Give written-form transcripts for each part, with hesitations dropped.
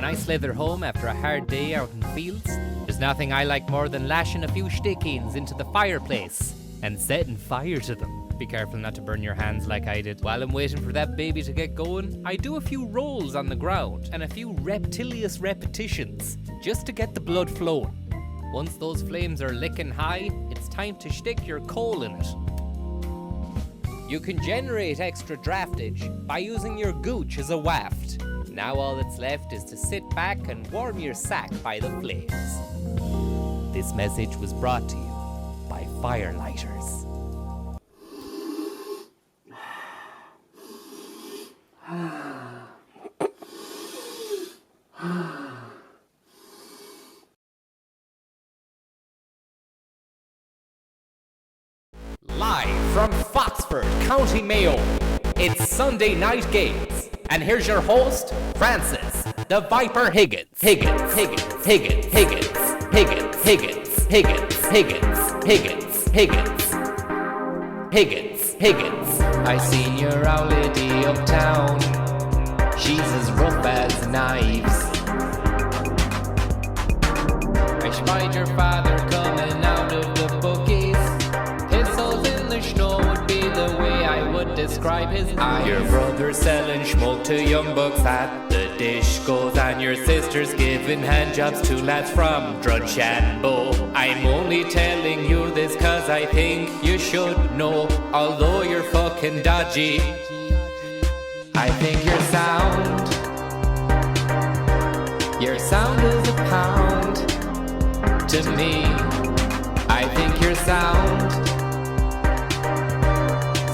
when I slither home after a hard day out in the fields, there's nothing I like more than lashing a few stick-ins into the fireplace and setting fire to them. Be careful not to burn your hands like I did. While I'm waiting for that baby to get going, I do a few rolls on the ground and a few reptilious repetitions just to get the blood flowing. Once those flames are licking high, it's time to stick your coal in it. You can generate extra draftage by using your gooch as a waft. Now all that's left is to sit back and warm your sack by the flames. This message was brought to you by firelighters. Live from Foxford, County Mayo, it's Sunday Night Games. And here's your host, Francis, the Viper Higgins. Higgins. I seen your old lady uptown. She's as rough as knives. I spied your father coming out of the bookies. Pistols in the snow would be the way I would describe his eyes. Your brother's selling smoke to young bucks at the discos, and your sister's giving handjobs to lads from Drumshanbo. I'm only telling you this cause I think you should know. Although you're fucking dodgy, I think your sound is a pound to me. I think your sound.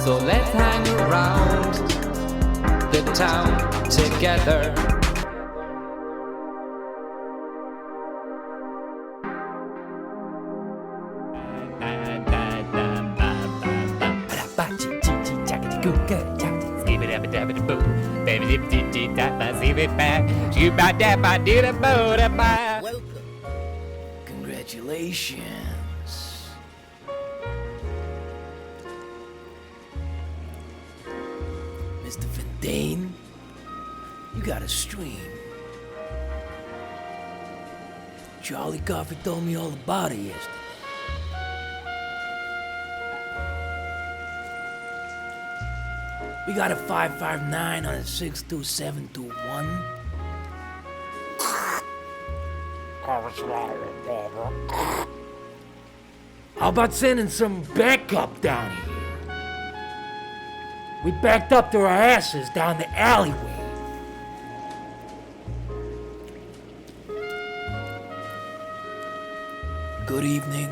So let's hang around the town together. Welcome. Congratulations. Mr. Vendane, you got a stream. Charlie Coffee told me all about it yesterday. We got a 559 on a 62721. How about sending some backup down here? We backed up to our asses down the alleyway. Good evening.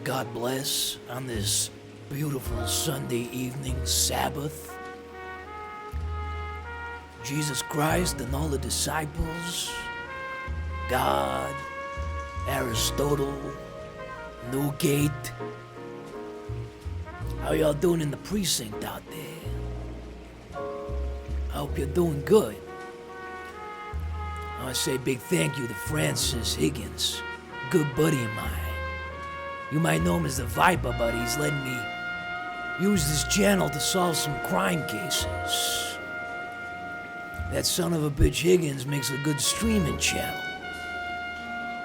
God bless on this beautiful Sunday evening, Sabbath. Jesus Christ and all the disciples, God, Aristotle, Newgate. How y'all doing in the precinct out there? I hope you're doing good. I want to say a big thank you to Francis Higgins, good buddy of mine. You might know him as the Viper, but he's letting me use this channel to solve some crime cases. That son of a bitch Higgins makes a good streaming channel.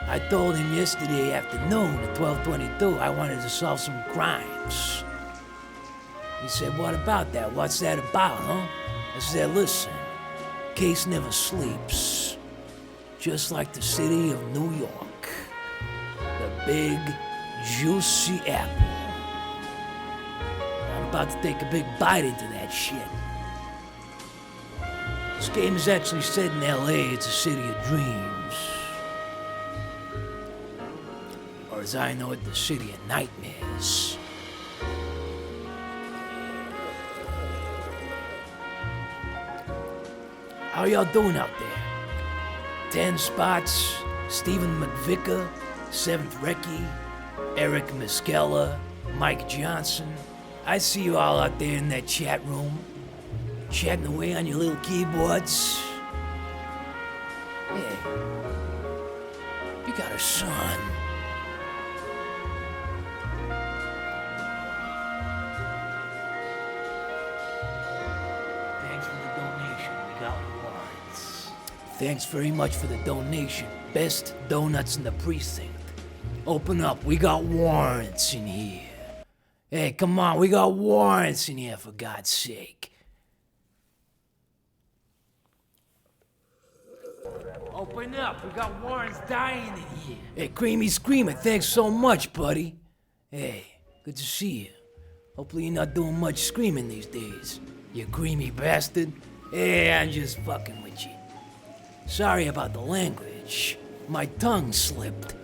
I told him yesterday afternoon at 12:22 I wanted to solve some crimes. He said, what about that? What's that about, huh? I said, listen, case never sleeps. Just like the city of New York. The big, juicy apple. I'm about to take a big bite into that shit. This game is actually set in LA. It's a city of dreams. Or as I know it, the city of nightmares. How y'all doing out there? 10 Spots, Stephen McVicker, 7th Recce, Eric Miskella, Mike Johnson. I see you all out there in that chat room, chatting away on your little keyboards. Hey, you got a son. Thanks for the donation. We got what we want. Thanks very much for the donation. Best donuts in the precinct. Open up, we got warrants in here. Hey, come on, we got warrants in here, for God's sake. Open up, we got warrants dying in here. Hey, Creamy Screamer, thanks so much, buddy. Hey, good to see you. Hopefully you're not doing much screaming these days, you creamy bastard. Hey, I'm just fucking with you. Sorry about the language. My tongue slipped.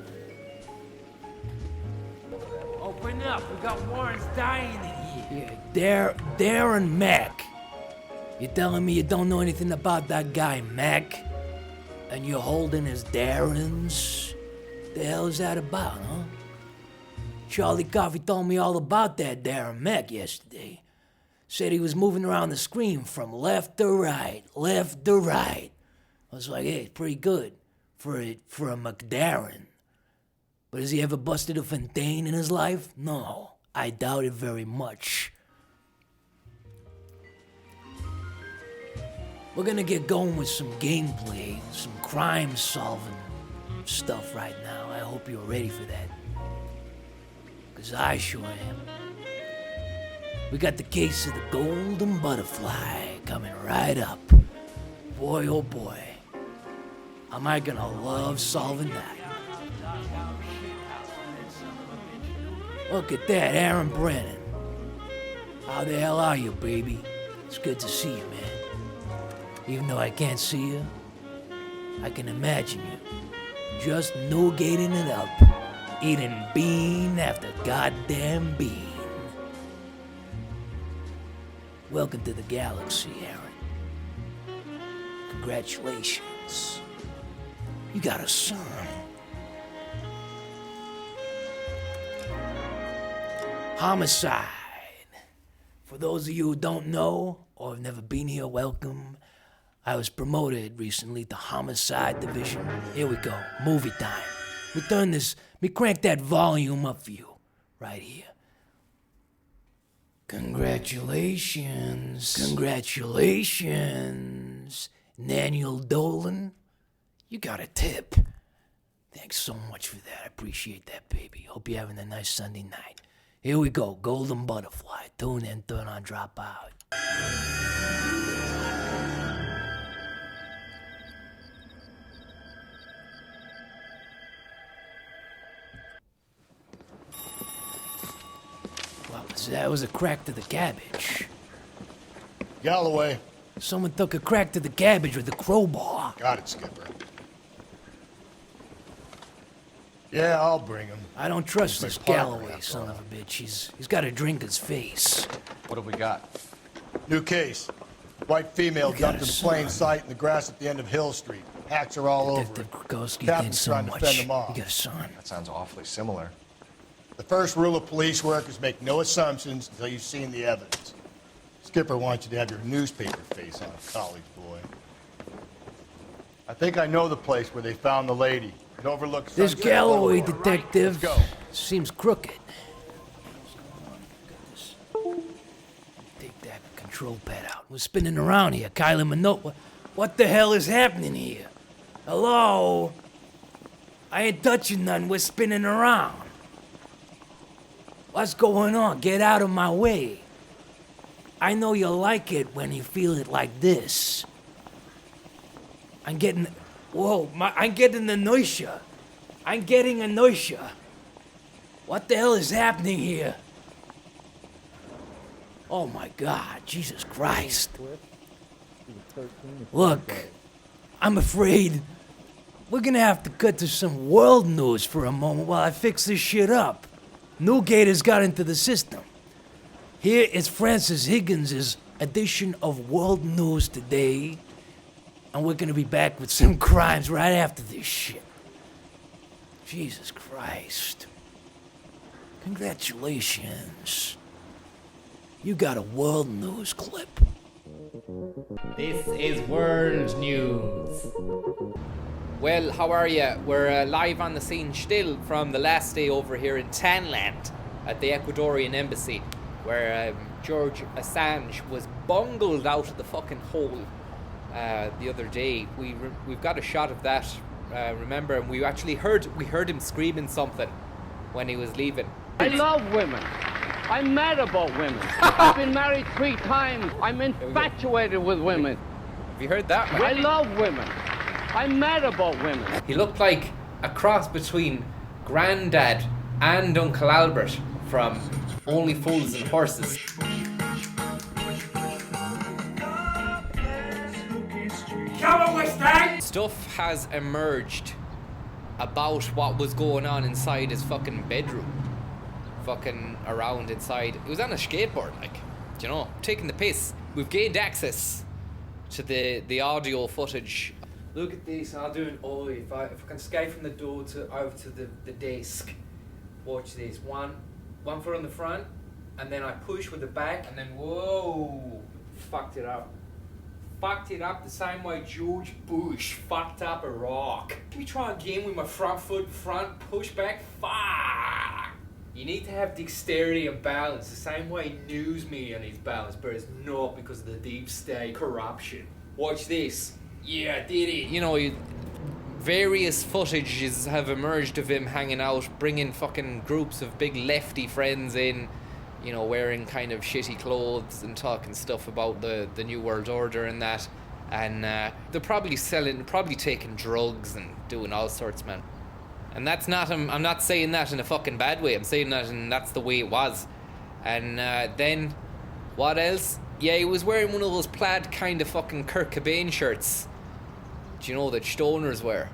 Open up, we got warrants dying in here. Yeah, Darren Mack. You telling me you don't know anything about that guy, Mack? And you're holding his Darrens? The hell is that about, huh? Charlie Coffee told me all about that Darren Mack yesterday. Said he was moving around the screen from left to right, left to right. I was like, hey, it's pretty good for a McDarren. But has he ever busted a Fontaine in his life? No, I doubt it very much. We're gonna get going with some gameplay, some crime-solving stuff right now. I hope you're ready for that. 'Cause I sure am. We got the case of the golden butterfly coming right up. Boy, oh boy. Am I gonna love solving that. Look at that, Aaron Brennan. How the hell are you, baby? It's good to see you, man. Even though I can't see you, I can imagine you. Just nougating it up. Eating bean after goddamn bean. Welcome to the galaxy, Aaron. Congratulations. You got a son. Homicide. For those of you who don't know or have never been here, welcome. I was promoted recently to Homicide Division. Here we go, movie time. We crank that volume up for you, right here. Congratulations. Congratulations. Daniel Dolan, you got a tip. Thanks so much for that. I appreciate that, baby. Hope you're having a nice Sunday night. Here we go, Golden Butterfly. Tune in, turn on, drop out. That was a crack to the cabbage. Galloway. Someone took a crack to the cabbage with a crowbar. Got it, Skipper. Yeah, I'll bring him. I don't trust this Galloway son of a bitch. He's got a drinker's face. What have we got? New case. White female dumped in plain sight in the grass at the end of Hill Street. Hacks are all over it. Detective Krokowski, Captain's thanks so trying to much. fend him off. You got a son. That sounds awfully similar. The first rule of police work is make no assumptions until you've seen the evidence. Skipper wants you to have your newspaper face on, college boy. I think I know the place where they found the lady. It overlooks... This Sunset Galloway Boulevard. detective Let's go. seems crooked. Take that control pad out. We're spinning around here. Kylie Minogue. What the hell is happening here? Hello? I ain't touching nothing. We're spinning around. What's going on? Get out of my way. I know you like it when you feel it like this. I'm getting... Whoa, I'm getting inertia. I'm getting inertia. What the hell is happening here? Oh my God, Jesus Christ. Look, I'm afraid we're gonna have to cut to some world news for a moment while I fix this shit up. Newgate has got into the system. Here is Francis Higgins' edition of World News Today, and we're gonna be back with some crimes right after this shit. Jesus Christ. Congratulations. You got a World News clip. This is World News. Well, how are you? We're live on the scene still from the last day over here in Tanland at the Ecuadorian embassy, where George Assange was bungled out of the fucking hole the other day. We've got a shot of that. Remember, and we heard him screaming something when he was leaving. I love women. I'm mad about women. I've been married 3 times. I'm infatuated with women. Have you heard that? I love women. I'm mad about women. He looked like a cross between Grandad and Uncle Albert from Only Fools and Horses. Stuff has emerged about what was going on inside his fucking bedroom. Fucking around inside. He was on a skateboard, like, you know, taking the piss. We've gained access to the audio footage. Look at this. I'll do an ollie. If I can skate from the door to over to the desk. Watch this. One foot on the front, and then I push with the back, and then whoa, fucked it up. Fucked it up the same way George Bush fucked up Iraq. Can we try again with my front foot, front push back? Fuck! You need to have dexterity and balance, the same way news media needs balance, but it's not because of the deep state corruption. Watch this. Yeah, I did it. You know, various footages have emerged of him hanging out, bringing fucking groups of big lefty friends in, you know, wearing kind of shitty clothes and talking stuff about the New World Order and that. And they're probably taking drugs and doing all sorts, man. And that's not him. I'm not saying that in a fucking bad way. I'm saying that and that's the way it was. And then, what else? Yeah, he was wearing one of those plaid kind of fucking Kurt Cobain shirts. Do you know that stoners wear?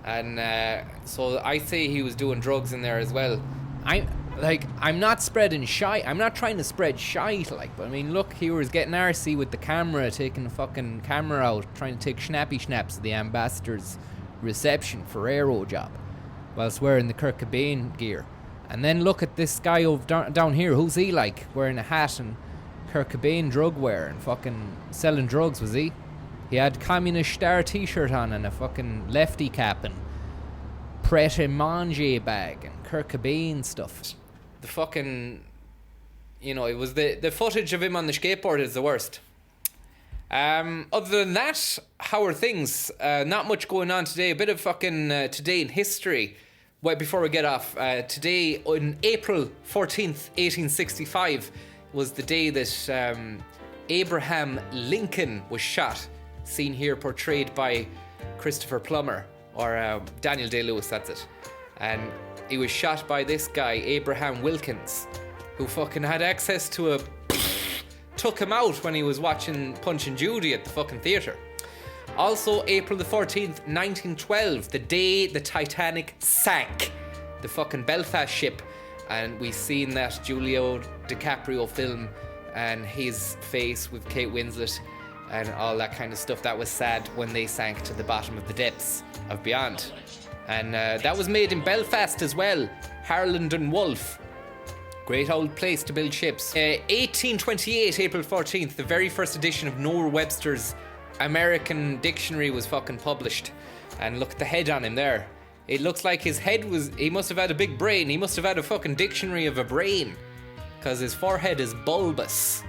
And so I say he was doing drugs in there as well. I'm not spreading shite. I'm not trying to spread shite, like, but I mean, look, he was getting arsey with the camera, taking the fucking camera out, trying to take snaps of the ambassador's reception for Aero job, whilst wearing the Kurt Cobain gear. And then look at this guy over down here. Who's he like? Wearing a hat and Kurt Cobain drug wear and fucking selling drugs, was he? He had Communist Star t-shirt on and a fucking lefty cap and Pret a Manger bag and Kurt Cobain stuff. The fucking, you know, it was the footage of him on the skateboard is the worst. Other than that, how are things? Not much going on today. A bit of fucking today in history. Wait, before we get off, today on April 14th, 1865 was the day that Abraham Lincoln was shot. Seen here portrayed by Christopher Plummer, or Daniel Day-Lewis, that's it. And he was shot by this guy, Abraham Wilkins, who fucking had access to took him out when he was watching Punch and Judy at the fucking theatre. Also, April the 14th, 1912, the day the Titanic sank. The fucking Belfast ship. And we seen that Julio DiCaprio film and his face with Kate Winslet and all that kind of stuff. That was sad when they sank to the bottom of the depths of beyond. And that was made in Belfast as well. Harland and Wolff. Great old place to build ships. 1828, April 14th, the very first edition of Noah Webster's American Dictionary was fucking published. And look at the head on him there. It looks like his head was... He must have had a big brain. He must have had a fucking dictionary of a brain. Because his forehead is bulbous.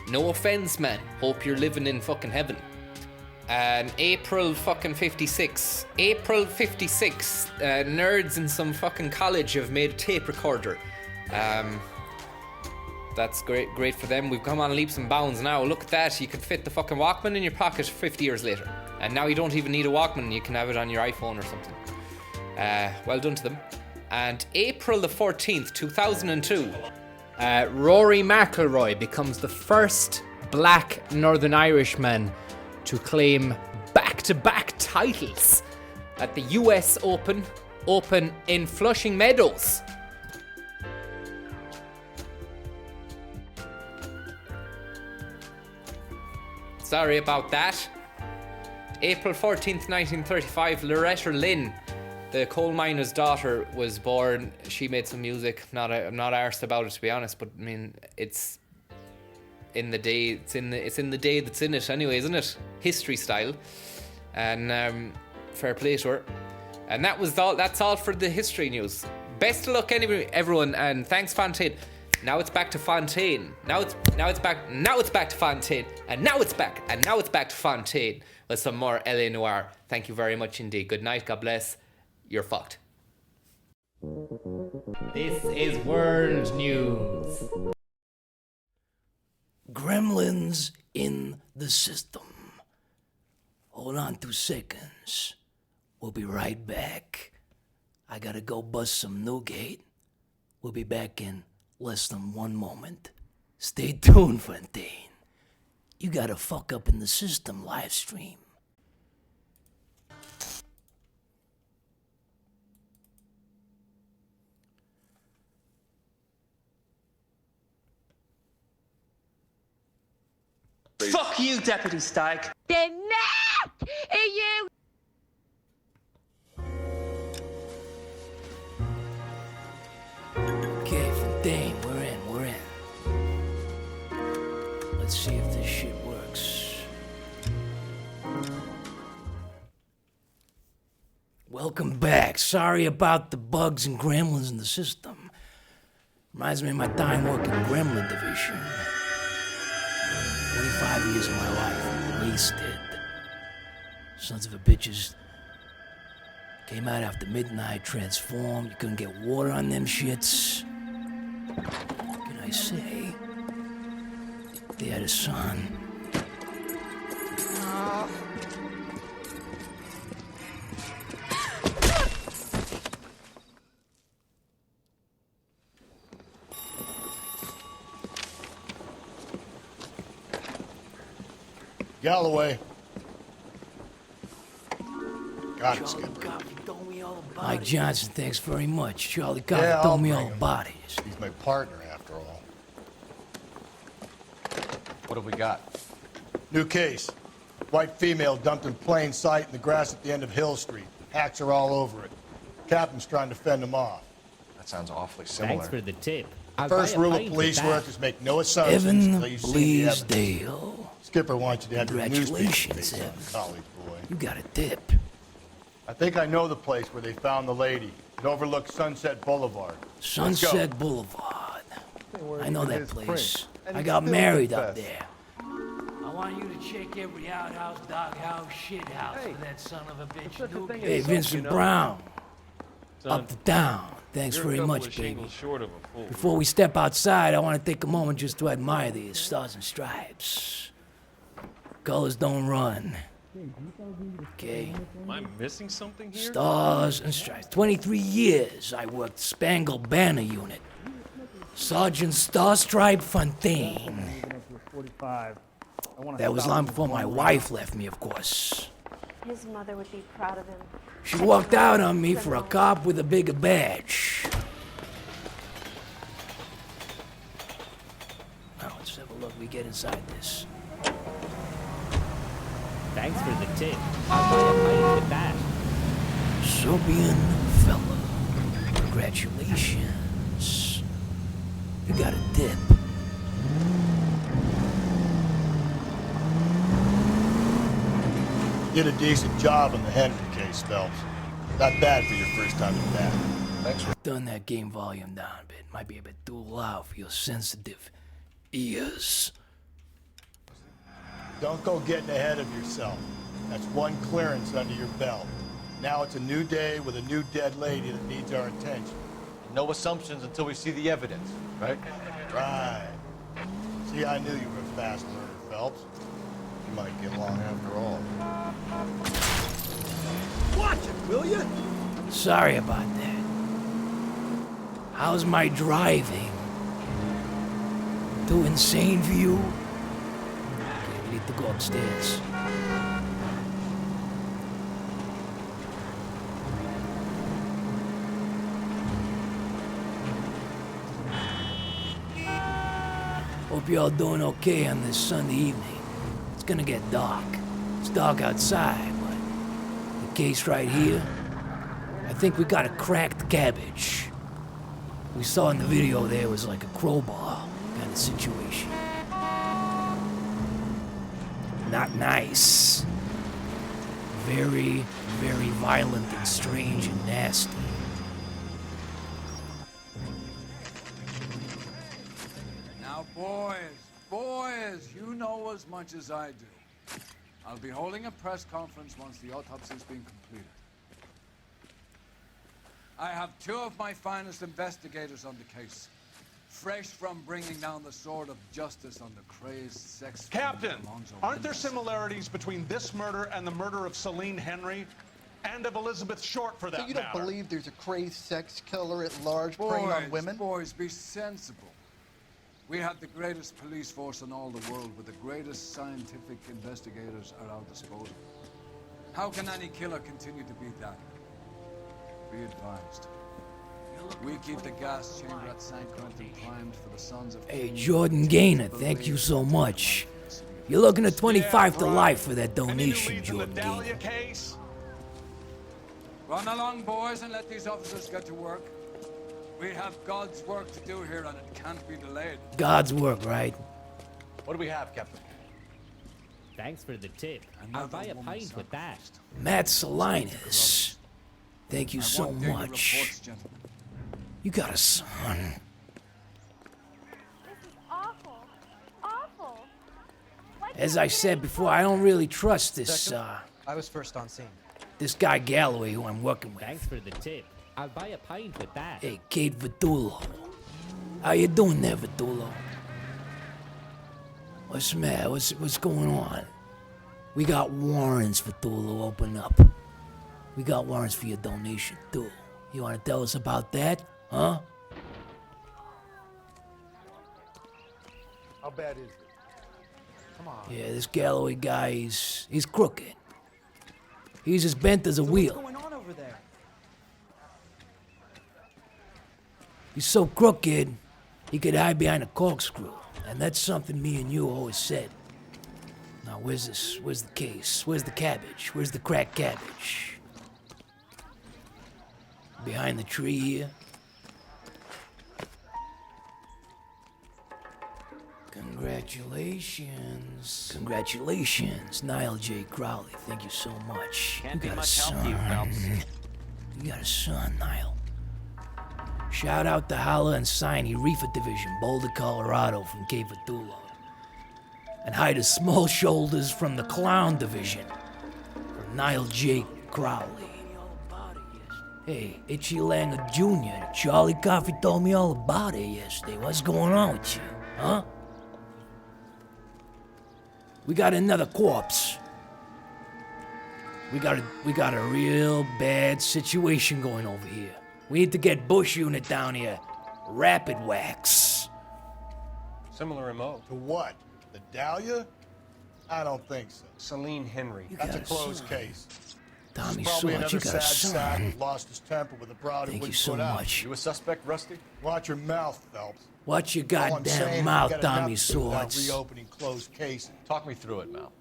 No offense, man. Hope you're living in fucking heaven. And April fucking 56. April 56. Nerds in some fucking college have made a tape recorder. That's great for them. We've come on leaps and bounds now. Look at that. You could fit the fucking Walkman in your pocket 50 years later. And now you don't even need a Walkman. You can have it on your iPhone or something. Well done to them. And April the 14th, 2002. Rory McIlroy becomes the first black Northern Irishman to claim back-to-back titles at the US Open in Flushing Meadows. Sorry about that. April 14th, 1935, Loretta Lynn, the coal miner's daughter, was born. She made some music. I'm not arsed about it, to be honest, but I mean, it's in the day. It's in the day that's in it anyway, isn't it? History style. And fair play to her. And that's all for the history news. Best of luck, everyone, and thanks, Fontaine. Now it's back to Fontaine. Now it's back to Fontaine. And now it's back to Fontaine. With some more LA Noire. Thank you very much indeed. Good night, God bless. You're fucked. This is World News. Gremlins in the system. Hold on 2 seconds. We'll be right back. I gotta go bust some Newgate. We'll be back in less than 1 moment. Stay tuned, Fontaine. You got a fuck up in the system live stream. Fuck you, Deputy Stag. They're not! You! Okay, Fontaine, we're in. Let's see if this shit works. Welcome back. Sorry about the bugs and gremlins in the system. Reminds me of my time working Gremlin Division. 25 years of my life wasted. Sons of a bitches came out after midnight, transformed. You couldn't get water on them shits. What can I say? They had a son. Galloway. Got it, Skipper. Mike Johnson, thanks very much. Charlie Coffey Yeah, told I'll me bring all him. about it. He's my partner, after all. What have we got? New case. White female dumped in plain sight in the grass at the end of Hill Street. Hacks are all over it. Captain's trying to fend them off. That sounds awfully similar. Thanks for the tip. First rule of police work is make no assumptions Evan until you see the evidence. Bleasdale. Skipper wants you to have your newspaper Congratulations, face on, Evan. college boy. You got a tip. I think I know the place where they found the lady. It overlooks Sunset Boulevard. Sunset Boulevard. I know that place. I got married up there. I want you to check every outhouse, doghouse, shithouse for that son of a bitch. Hey, Vincent Brown. Up to town. Thanks very much, baby. Before we step outside, I want to take a moment just to admire these stars and stripes. Colors don't run. Okay? Am I missing something here? Stars and stripes. 23 years I worked Spangled Banner Unit. Sergeant Starstripe Fontaine. That was long before my wife left me, of course. His mother would be proud of him. She walked out on me for a cop with a bigger badge. Now let's have a look. We get inside this. Thanks for the tip. I'll buy a pint with that. Serbian fella. Congratulations. You got a dip. Did a decent job on the Henry case, Phelps. Not bad for your first time in bat. Thanks for... Turn that game volume down a bit. Might be a bit too loud for your sensitive ears. Don't go getting ahead of yourself. That's one clearance under your belt. Now it's a new day with a new dead lady that needs our attention. No assumptions until we see the evidence, right? Right. See, I knew you were a fast learner, Phelps. You might get along after all. Watch it, will you? Sorry about that. How's my driving? Too insane for you? Okay, we need to go upstairs. Hope you're all doing okay on this Sunday evening. It's gonna get dark. It's dark outside, but the case right here, I think we got a cracked cabbage. We saw in the video there was like a crowbar kind of situation. Not nice. Very, very violent and strange and nasty. Boys, you know as much as I do. I'll be holding a press conference once the autopsy's been completed. I have two of my finest investigators on the case, fresh from bringing down the sword of justice on the crazed sex... Captain, aren't there similarities between this murder and the murder of Celine Henry and of Elizabeth Short, for that So you don't matter? believe there's a crazed sex killer at large preying on women? Boys, be sensible. We have the greatest police force in all the world, with the greatest scientific investigators at our disposal. How can any killer continue to beat that? Be advised. We keep the gas chamber at San Quentin primed for the sons of... Hey, Jordan Gaynor, thank you so much. You're looking at 25 to life for that donation, Jordan Gaynor. Run along, boys, and let these officers get to work. We have God's work to do here, and it can't be delayed. God's work, right? What do we have, Captain? Thanks for the tip. I'll buy a pint with that. Matt Salinas, thank you so daily much. reports, gentlemen. You got a son. This is awful. Awful. Why As can't I we said get before, I don't really trust this, I was first on scene. this guy Galloway who I'm working with. Thanks for the tip. I'll buy a pint with that. Hey, Kate Vitullo. How you doing there, Vitullo? What's the matter? What's going on? We got warrants, Vitullo, open up. We got warrants for your donation, too. You want to tell us about that? Huh? How bad is it? Come on. Yeah, this Galloway guy, he's crooked. He's as bent as a wheel. What's going on over there? He's so crooked, he could hide behind a corkscrew. And that's something me and you always said. Now, where's this? Where's the case? Where's the cabbage? Where's the cracked cabbage? Behind the tree here? Congratulations. Congratulations, Niall J. Crowley. Thank you so much. Can't be you got much a help son. to you, Phelps. You got a son, Niall. Shout out to Holla and Siney Reefer Division, Boulder, Colorado, from Cape Vitullo. And hi to Small Shoulders from the Clown Division, from Niall J. Crowley. Hey, Itchy Langer Jr., Charlie Coffey told me all about it yesterday. What's going on with you, huh? We got another corpse. We got a real bad situation going over here. We need to get Bush unit down here. Rapid wax. Similar MO. To what? The Dahlia? I don't think so. Celine Henry. You That's a got closed son. case. Tommy Probably Swart, another you got sad a sack son. who lost his temper with a broad who Thank you wouldn't so put out. much. You a suspect, Rusty? Watch your mouth, Phelps. Watch your All I'm saying goddamn is mouth, you got Tommy enough to do without Swords. reopening closed cases. Talk me through it, Mal.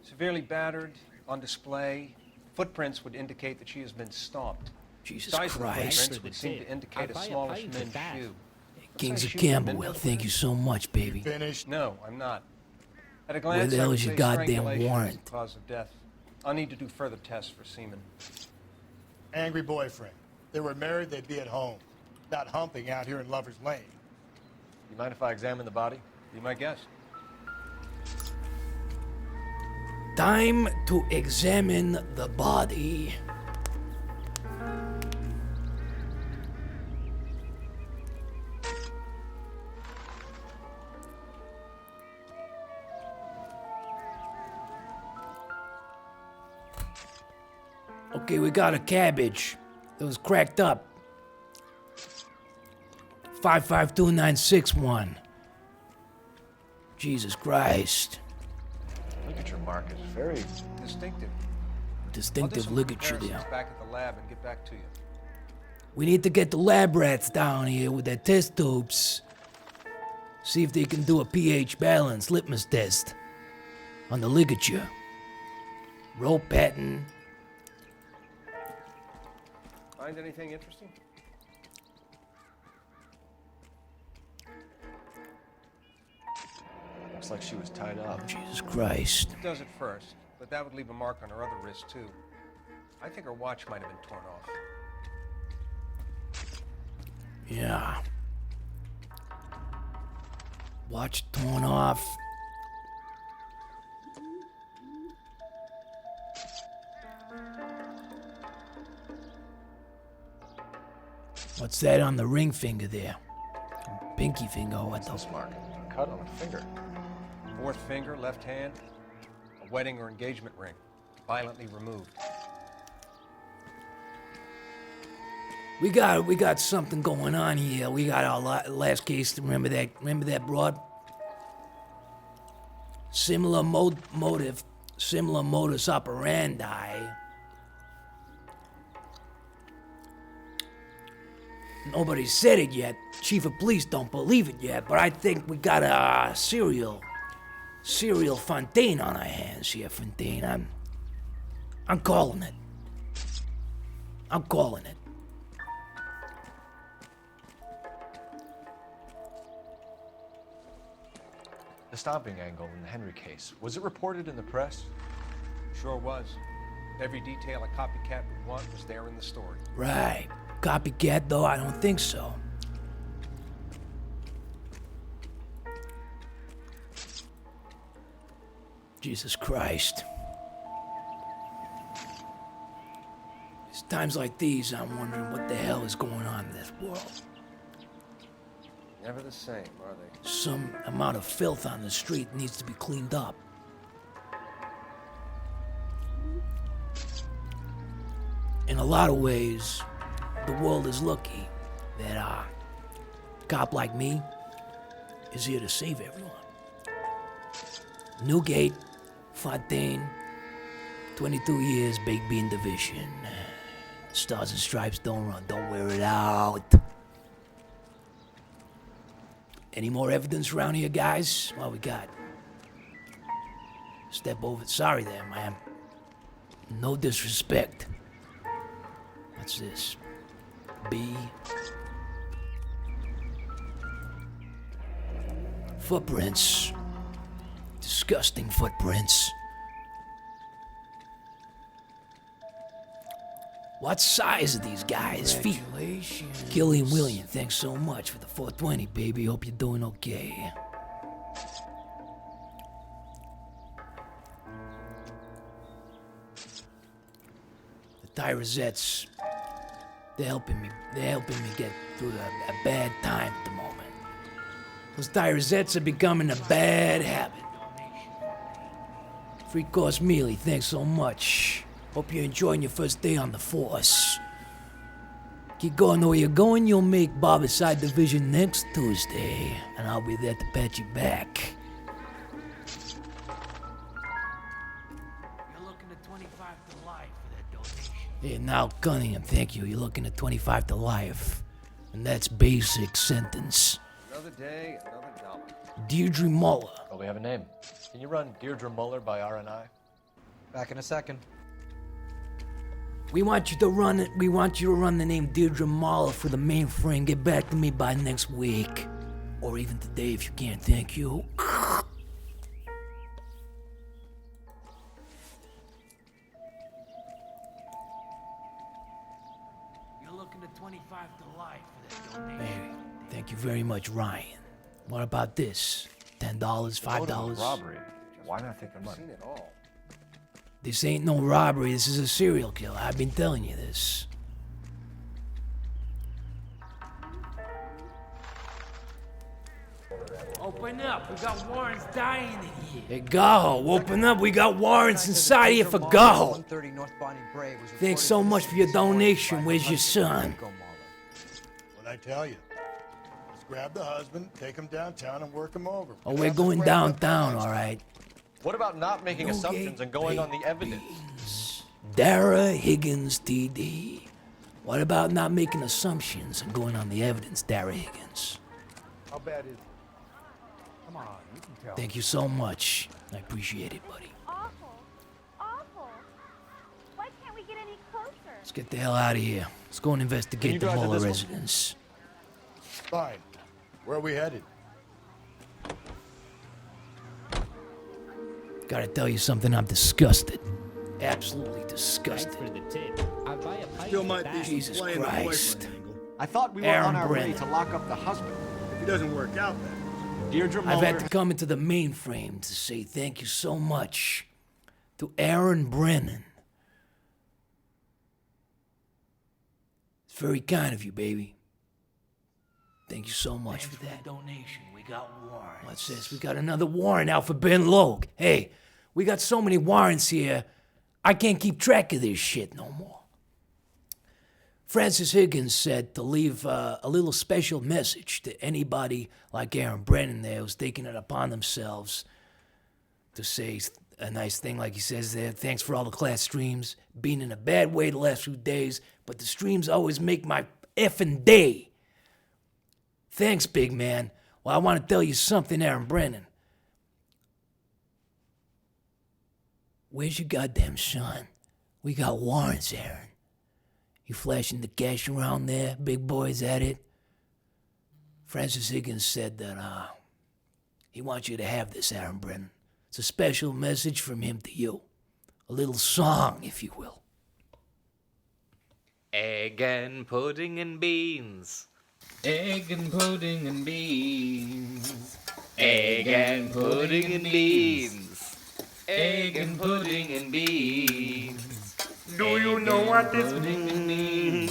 Severely battered, on display. Footprints would indicate that she has been stomped. Jesus Size of the Christ. footprints would seem to indicate a I'll buy a smallish pint with men's that. shoe. Kings of Size shoes have been Camberwell, thank you so much, baby. Finished? No, I'm not. At a Where glance, the I hell would is your say goddamn strangulation is warrant? the cause of death. I'll need to do further tests for semen. Angry boyfriend. If they were married, they'd be at home. Not humping out here in Lover's Lane. You mind if I examine the body? Be my guest. Time to examine the body. Okay, we got a cabbage. It was cracked up. 552961. Jesus Christ. Look at your mark. It's very... Distinctive. I'll do Distinctive some ligature comparisons there. back at the lab and get back to you. We need to get the lab rats down here with their test tubes. See if they can do a pH balance litmus test on the ligature. Rope pattern. Find anything interesting? Looks like she was tied up. Jesus Christ. It does at first, but that would leave a mark on her other wrist, too. I think her watch might have been torn off. Yeah. Watch torn off. What's that on the ring finger there? Pinky finger, what the? This mark. A cut on the finger. Fourth finger, left hand. A wedding or engagement ring. Violently removed. We got something going on here. We got our last case. Remember that broad? Similar motive, similar modus operandi. Nobody said it yet. Chief of police don't believe it yet, but I think we got a serial Fontaine on our hands here, Fontaine. I'm calling it. I'm calling it. The stomping angle in the Henry case, was it reported in the press? Sure was. Every detail a copycat would want was there in the story. Right. Copycat, though, I don't think so. Jesus Christ. It's times like these, I'm wondering what the hell is going on in this world. Never the same, are they? Some amount of filth on the street needs to be cleaned up. In a lot of ways, the world is lucky that a cop like me is here to save everyone. Newgate, Fontaine, 22 years, Baked Bean Division. Stars and Stripes don't run, don't wear it out. Any more evidence around here, guys? What we got? Step over. Sorry there, ma'am. No disrespect. What's this? B. Footprints. Disgusting footprints. What size are these guys' feet? Gillian William, thanks so much for the 420, baby. Hope you're doing okay. The Tyrosettes, they're helping me get through a bad time at the moment. Those Tyrosettes are becoming a bad habit. Free course mealy, thanks so much. Hope you're enjoying your first day on the force. Keep going the way you're going, you'll make Barbicide Division next Tuesday, and I'll be there to pat you back. You're looking at 25 to life for that donation. Hey, now Cunningham, thank you. You're looking at 25 to life. And that's basic sentence. Another day, another dollar. Deirdre Muller. Oh, we have a name. Can you run Deirdre Muller by RNI? Back in a second. We want you to run it. We want you to run the name Deirdre Muller for the mainframe. Get back to me by next week. Or even today if you can. Thank you. You're looking at 25 to life for that donation. Hey, thank you very much, Ryan. What about this? $10, $5? Robbery. Why not take the money? I've seen it all. This ain't no robbery. This is a serial killer. I've been telling you this. Open up. We got warrants dying in here. Hey, Gaho, open up. We got warrants inside here for Gaho. Thanks so much for your donation. Where's your son? What'd I tell you? Just grab the husband, take him downtown, and work him over. Oh, we're going downtown, all right. What about not making assumptions and going on the evidence? Dara Higgins, TD. What about not making assumptions and going on the evidence, Dara Higgins? How bad is it? Come on, you can tell. Thank you so much. I appreciate it, buddy. Awful. Awful. Why can't we get any closer? Let's get the hell out of here. Let's go and investigate the Muller residence. Fine. Where are we headed? Gotta tell you something, I'm disgusted. Absolutely disgusted. For the tip. I buy a pipe Still with might that. be Jesus some play in the Christ. boyfriend angle. I thought we were Aaron on our way Brennan. to lock up the husband. If he doesn't work out, then Deirdre I've had Muller. to come into the mainframe to say thank you so much to Aaron Brennan. It's very kind of you, baby. Thank you so much for that donation. We got warrants. What's this? We got another warrant out for Ben Logue. Hey, we got so many warrants here, I can't keep track of this shit no more. Francis Higgins said to leave a little special message to anybody like Aaron Brennan there who's taking it upon themselves to say a nice thing like he says there. Thanks for all the class streams. Been in a bad way the last few days, but the streams always make my effing day. Thanks, big man. Well, I want to tell you something, Aaron Brennan. Where's your goddamn son? We got warrants, Aaron. You flashing the cash around there? Big boys at it? Francis Higgins said that, he wants you to have this, Aaron Brennan. It's a special message from him to you. A little song, if you will. Egg and pudding and beans. Egg and pudding and beans. Egg and pudding and beans. Egg and pudding and beans. Do you know what this means?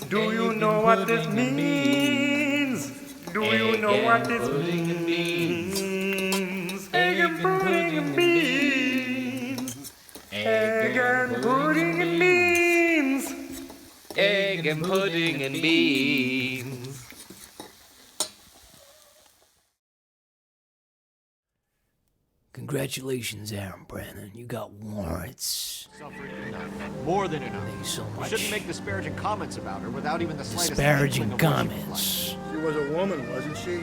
Do you know what this means? Do you know what this means? Egg and pudding and beans. Egg and pudding and beans. Egg and pudding and beans. Congratulations, Aaron Brennan. You got warrants. More than enough. Thank you so You much. shouldn't make disparaging comments about her without even the slightest Disparaging inkling of what she comments. She was a woman, wasn't she?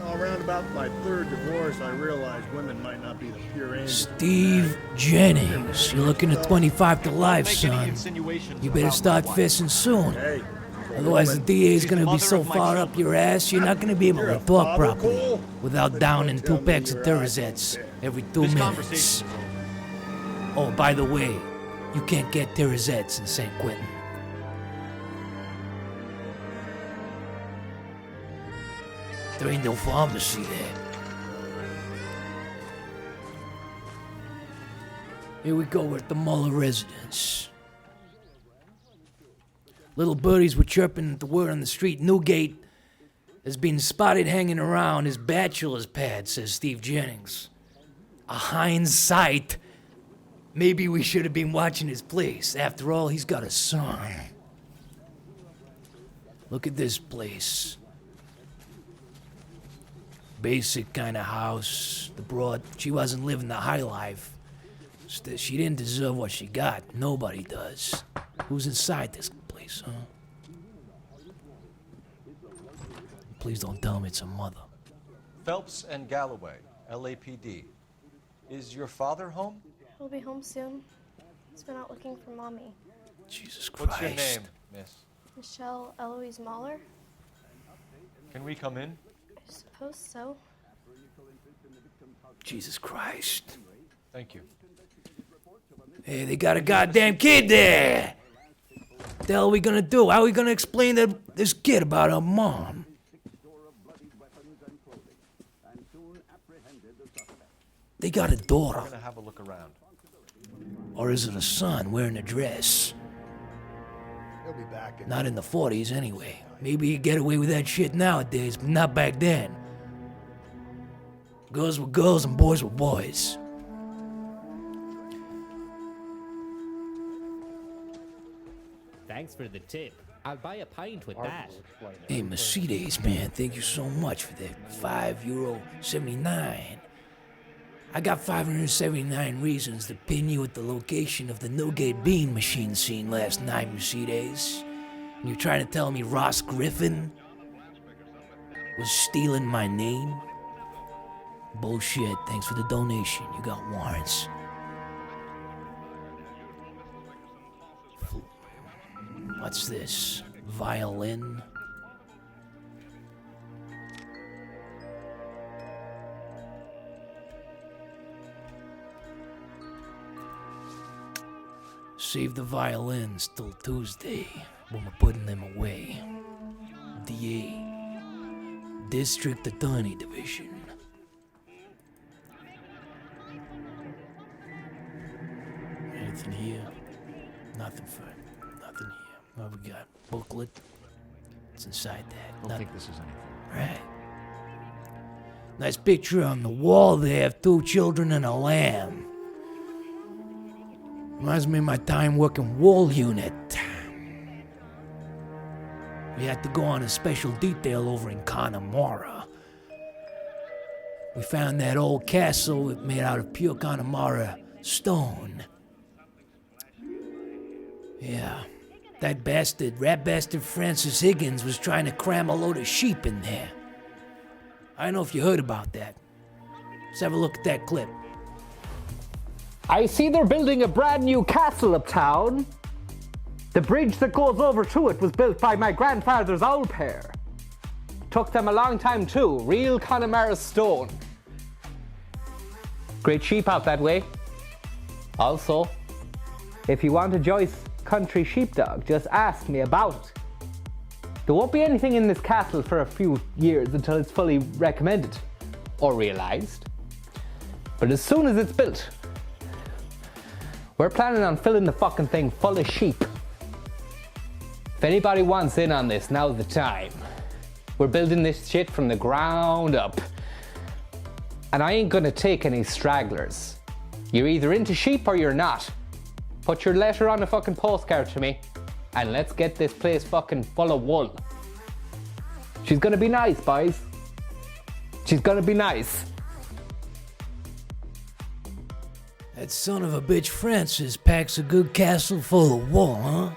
Well, around about my third divorce, I realized women might not be the pure angels. Steve Jennings, you're looking at 25 to life, Don't make any son. insinuations You better about start my wife. fissing soon. Hey, Otherwise, the DA is She's going the to be mother so of my far up children. your ass, you're not going to be able You're to a talk father, properly Cole? without downing Tell 2 me packs of your eyes Terazets don't every 2 This minutes. conversation is over. Oh, by the way, you can't get Terazets in St. Quentin. There ain't no pharmacy there. Here we go, we're at the Muller residence. Little birdies were chirping at the word on the street. Newgate has been spotted hanging around his bachelor's pad, says Steve Jennings. A hindsight. Maybe we should have been watching his place. After all, he's got a son. Look at this place. Basic kind of house. The broad, she wasn't living the high life. She didn't deserve what she got. Nobody does. Who's inside this place, huh? Please don't tell me it's her mother. Phelps and Galloway, LAPD. Is your father home? He'll be home soon. He's been out looking for Mommy. Jesus Christ. What's your name, miss? Michelle Eloise Mahler? Can we come in? I suppose so. Jesus Christ. Thank you. Hey, they got a goddamn kid there! What the hell are we gonna do? How are we gonna explain to this kid about her mom? They got a daughter. We're gonna have a look around. Or is it a son wearing a dress? He'll be back in. Not in the 40s, anyway. Maybe you get away with that shit nowadays, but not back then. Girls were girls and boys were boys. Thanks for the tip. I'll buy a pint with that. Hey, Mercedes, man, thank you so much for that. €5.79. I got 579 reasons to pin you at the location of the Newgate bean machine scene last night, Mercedes. And you're trying to tell me Ross Griffin was stealing my name? Bullshit. Thanks for the donation. You got warrants. What's this? Violin? Save the violins till Tuesday when we're putting them away. DA. District Attorney Division. Anything here? Nothing here. What we got? Booklet? It's inside that. I don't think this is anything. Right. Nice picture on the wall there of 2 children and a lamb. Reminds me of my time working wall unit. We had to go on a special detail over in Connemara. We found that old castle made out of pure Connemara stone. Yeah, that rat bastard Francis Higgins was trying to cram a load of sheep in there. I don't know if you heard about that. Let's have a look at that clip. I see they're building a brand new castle uptown. The bridge that goes over to it was built by my grandfather's owl pair. Took them a long time too, real Connemara stone. Great sheep out that way. Also, if you want a Joyce country sheepdog, just ask me about it. There won't be anything in this castle for a few years until it's fully recommended or realized. But as soon as it's built, we're planning on filling the fucking thing full of sheep. If anybody wants in on this, now's the time. We're building this shit from the ground up. And I ain't gonna take any stragglers. You're either into sheep or you're not. Put your letter on a fucking postcard to me, and let's get this place fucking full of wool. She's gonna be nice, boys. She's gonna be nice. That son of a bitch Francis packs a good castle full of wool, huh?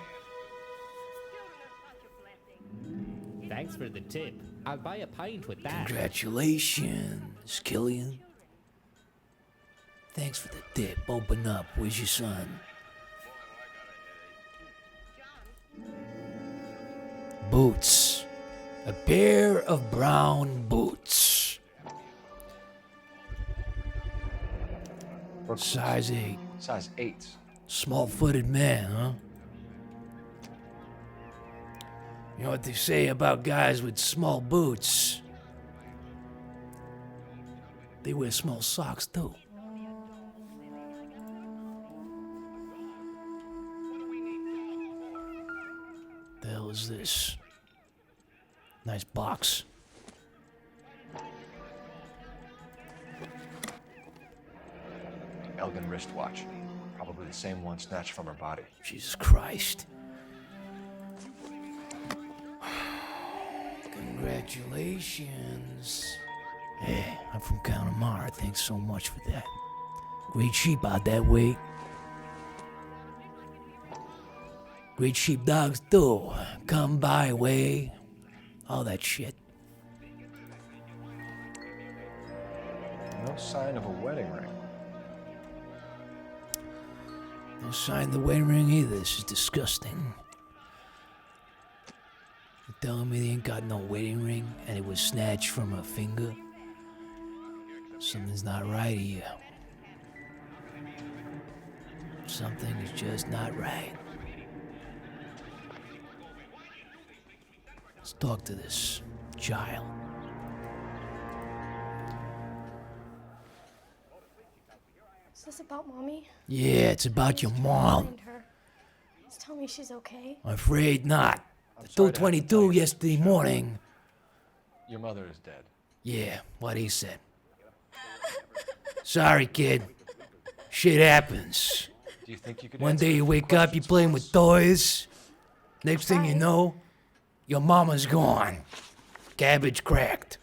Thanks for the tip. I'll buy a pint with that. Congratulations, Killian. Thanks for the tip. Open up. Where's your son? Boots. A pair of brown boots. Size 8. Size 8. Small-footed man, huh? You know what they say about guys with small boots? They wear small socks, too. The hell is this? Nice box. Elgin wristwatch. Probably the same one snatched from her body. Jesus Christ. Congratulations. Hey, I'm from Connemara. Thanks so much for that. Great sheep out that way. Great sheepdogs too. Come by way. All that shit. No sign of a wedding ring. No sign of the wedding ring either. This is disgusting. You're telling me they ain't got no wedding ring and it was snatched from her finger? Something's not right here. Something is just not right. Let's talk to this child. Is this about Mommy? Yeah, it's about your mom. Find her. Just tell me she's okay. I'm afraid not. At 2:22 yesterday morning. Your mother is dead. Yeah, what he said. Sorry, kid. Shit happens. Do you think you could One answer day a you few wake up, you're questions playing for with us? toys. Next thing you know, your mama's gone. Cabbage cracked.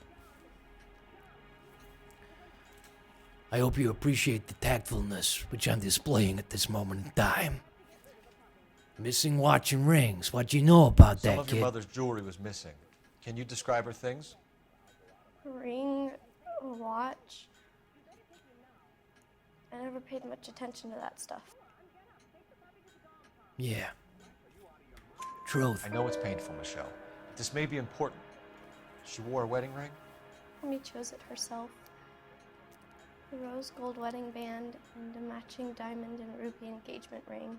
I hope you appreciate the tactfulness which I'm displaying at this moment in time. Missing watch and rings. What do you know about Some that, of your kid? mother's jewelry was missing. Can you describe her things? A ring, a watch. I never paid much attention to that stuff. Yeah. Truth. I know it's painful, Michelle. But this may be important. She wore a wedding ring? Mommy chose it herself. A rose gold wedding band and a matching diamond and ruby engagement ring.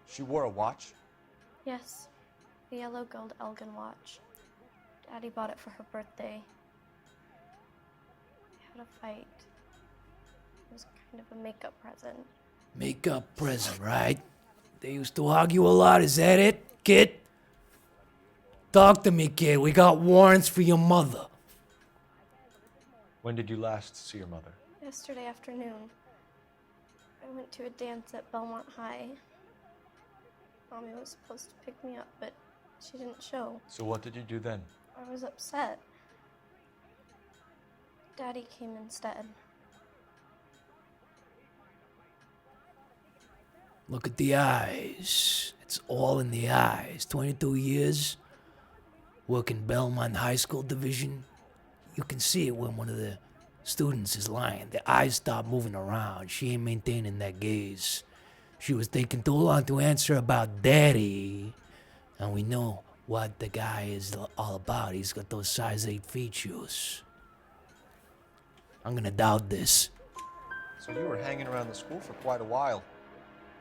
She wore a watch? Yes, the yellow gold Elgin watch. Daddy bought it for her birthday. had a fight. It was kind of a makeup present. Makeup present, right? They used to argue a lot, is that it, kid? Talk to me, kid. We got warrants for your mother. When did you last see your mother? Yesterday afternoon, I went to a dance at Belmont High. Mommy was supposed to pick me up, but she didn't show. So what did you do then? I was upset. Daddy came instead. Look at the eyes. It's all in the eyes. 22 years, working Belmont High School division. You can see it when one of the students is lying. The eyes stop moving around. She ain't maintaining that gaze. She was taking too long to answer about Daddy. And we know what the guy is all about. He's got those size 8 features. I'm gonna doubt this. So you were hanging around the school for quite a while.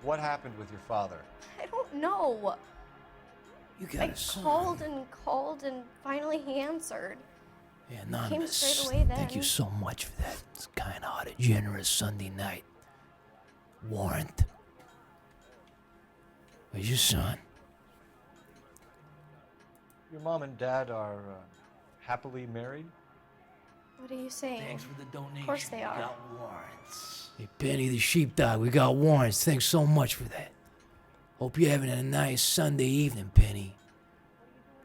What happened with your father? I don't know. You got a son. Called and finally he answered. Yeah, Came anonymous. straight away then. Thank you so much for that. It's kind of a generous Sunday night. Warrant. Where's your son? Your mom and dad are happily married? What are you saying? Thanks for the donation. Of course they are. We got warrants. Hey, Penny the sheepdog, we got warrants. Thanks so much for that. Hope you're having a nice Sunday evening, Penny.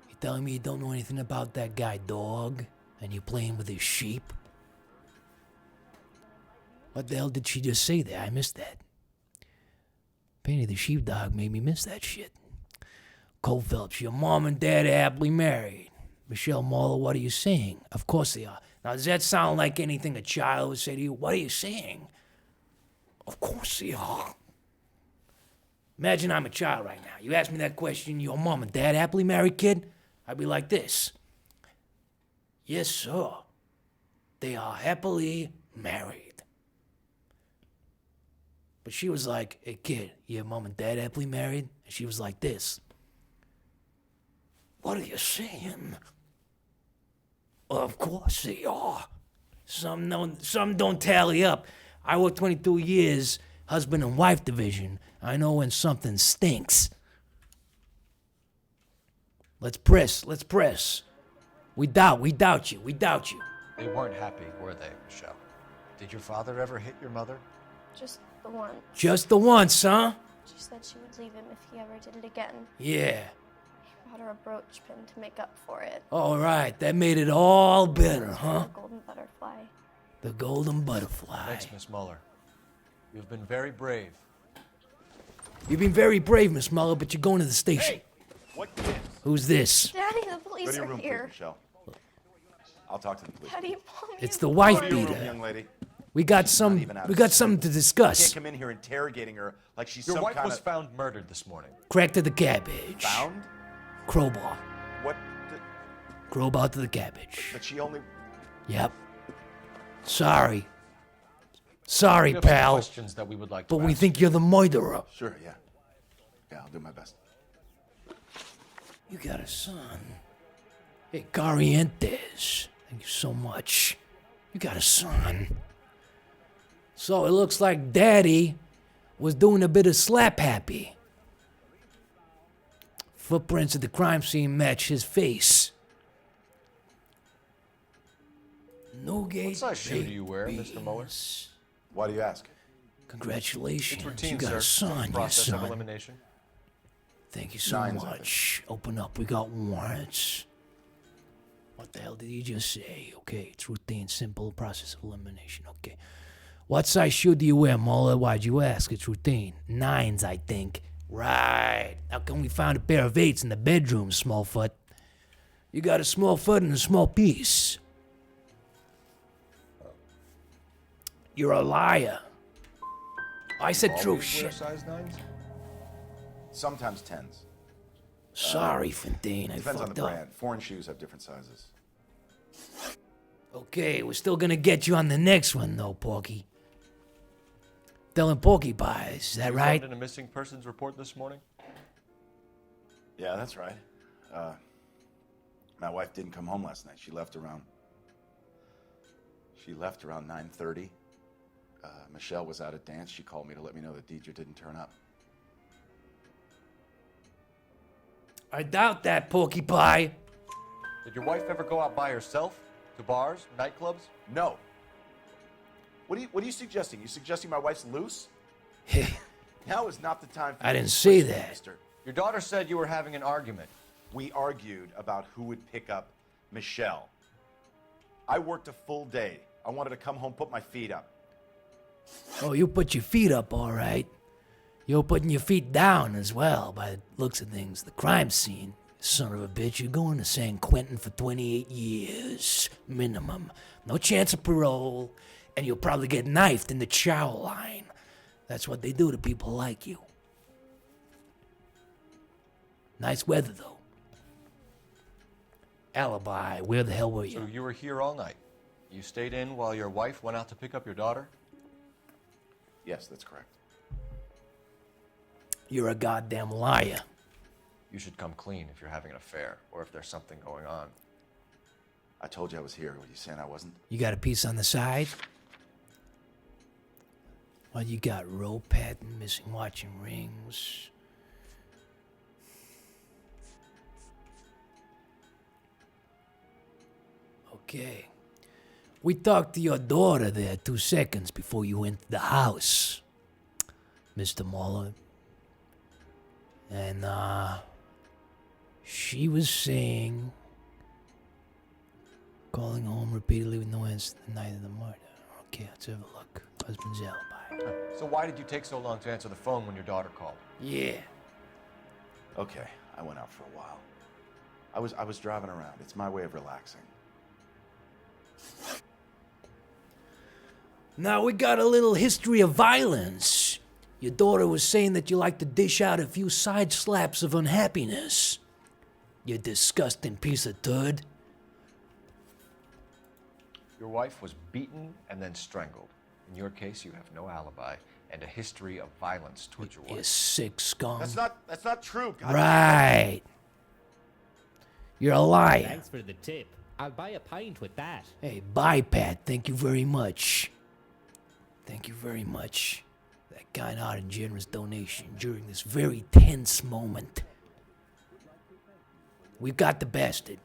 You telling me you don't know anything about that guy, dog? And you playing with his sheep? What the hell did she just say there? I missed that. Penny the sheepdog made me miss that shit. Cole Phelps, your mom and dad are happily married. Michelle Marlowe, what are you saying? Of course they are. Now, does that sound like anything a child would say to you? What are you saying? Of course they are. Imagine I'm a child right now. You ask me that question, your mom and dad happily married, kid? I'd be like this. Yes, sir. They are happily married. But she was like, hey, kid, your mom and dad happily married? And she was like this. What are you saying? Of course they are. Some don't tally up. I worked 22 years, husband and wife division. I know when something stinks. Let's press. We doubt you. They weren't happy, were they, Michelle? Did your father ever hit your mother? Just the one. Just the once, huh? She said she would leave him if he ever did it again. Yeah. He bought her a brooch pin to make up for it. All right, that made it all better, huh? The golden butterfly. The golden butterfly. Thanks, Miss Muller. You've been very brave. You've been very brave, Miss Muller, but you're going to the station. Hey, what gives? Who's this? Daddy, the Go police to your are room, here. please, Michelle. I'll talk to the police. Daddy, Mommy. It's the wife Go to your room, beater. young lady. We got something to You discuss. can't come in here interrogating her like she's Your some wife kind was of... found murdered this morning. Crack to the cabbage. Found? Crowbar. What? Crowbar to the cabbage. But she only... Yep. Sorry, We have some pal. questions that we would like to But we ask. think you're the murderer. Sure, yeah. Yeah, I'll do my best. You got a son. Hey, Corrientes. Thank you so much. You got a son. So it looks like Daddy was doing a bit of slap happy. Footprints at the crime scene match his face. Newgate. What size shoe do you wear, Mr. Muller? Babies. Why do you ask? Congratulations. It's routine, you got sir. a son, your Process of son. elimination. Thank you so Nines, I much. Open up. We got warrants. What the hell did he just say? Okay, it's routine, simple process of elimination. Okay. What size shoe do you wear, Muller? Why'd you ask? It's routine. 9s, I think. Right. How come we found a pair of 8s in the bedroom, Smallfoot? You got a small foot and a small piece. You're a liar. I said true Always wear shit. size 9s? Sometimes 10s. Sorry, Fontaine. I Depends on fucked the up. brand. Foreign shoes have different sizes. Okay, we're still gonna get you on the next one, though, Porky. Telling Porky Pies, is that You right? found in a missing persons report this morning? Yeah, that's right. My wife didn't come home last night. She left around She left around 9:30. Michelle was out at dance. She called me to let me know that Deidre didn't turn up. I doubt that, Porky Pie. Did your wife ever go out by herself? To bars, nightclubs? No. What are you suggesting? You suggesting my wife's loose? Now is not the time for I you didn't to say twist it, that. mister. Your daughter said you were having an argument. We argued about who would pick up Michelle. I worked a full day. I wanted to come home, put my feet up. Oh, you put your feet up, all right. You're putting your feet down as well, by the looks of things. The crime scene. Son of a bitch, you're going to San Quentin for 28 years. Minimum. No chance of parole. And you'll probably get knifed in the chow line. That's what they do to people like you. Nice weather, though. Alibi, where the hell were you? So you were here all night. You stayed in while your wife went out to pick up your daughter? Yes, that's correct. You're a goddamn liar. You should come clean if you're having an affair or if there's something going on. I told you I was here. Were you saying I wasn't? You got a piece on the side? What you got? Rope pattern, missing watching rings. Okay. We talked to your daughter there 2 seconds before you entered the house, Mr. Muller. And, she was saying, calling home repeatedly with no answer the night of the murder. Okay, let's have a look. Husband's alibi. So why did you take so long to answer the phone when your daughter called? Yeah. Okay, I went out for a while. I was driving around. It's my way of relaxing. Now we got a little history of violence. Your daughter was saying that you like to dish out a few side slaps of unhappiness. You disgusting piece of turd. Your wife was beaten and then strangled. In your case, you have no alibi and a history of violence towards your wife. You sick scum. That's not true. God. Right. You're a liar. Thanks for the tip. I'll buy a pint with that. Hey, bye, Pat. Thank you very much. Thank you very much. That kind-hearted and generous donation during this very tense moment. We've got the bastard.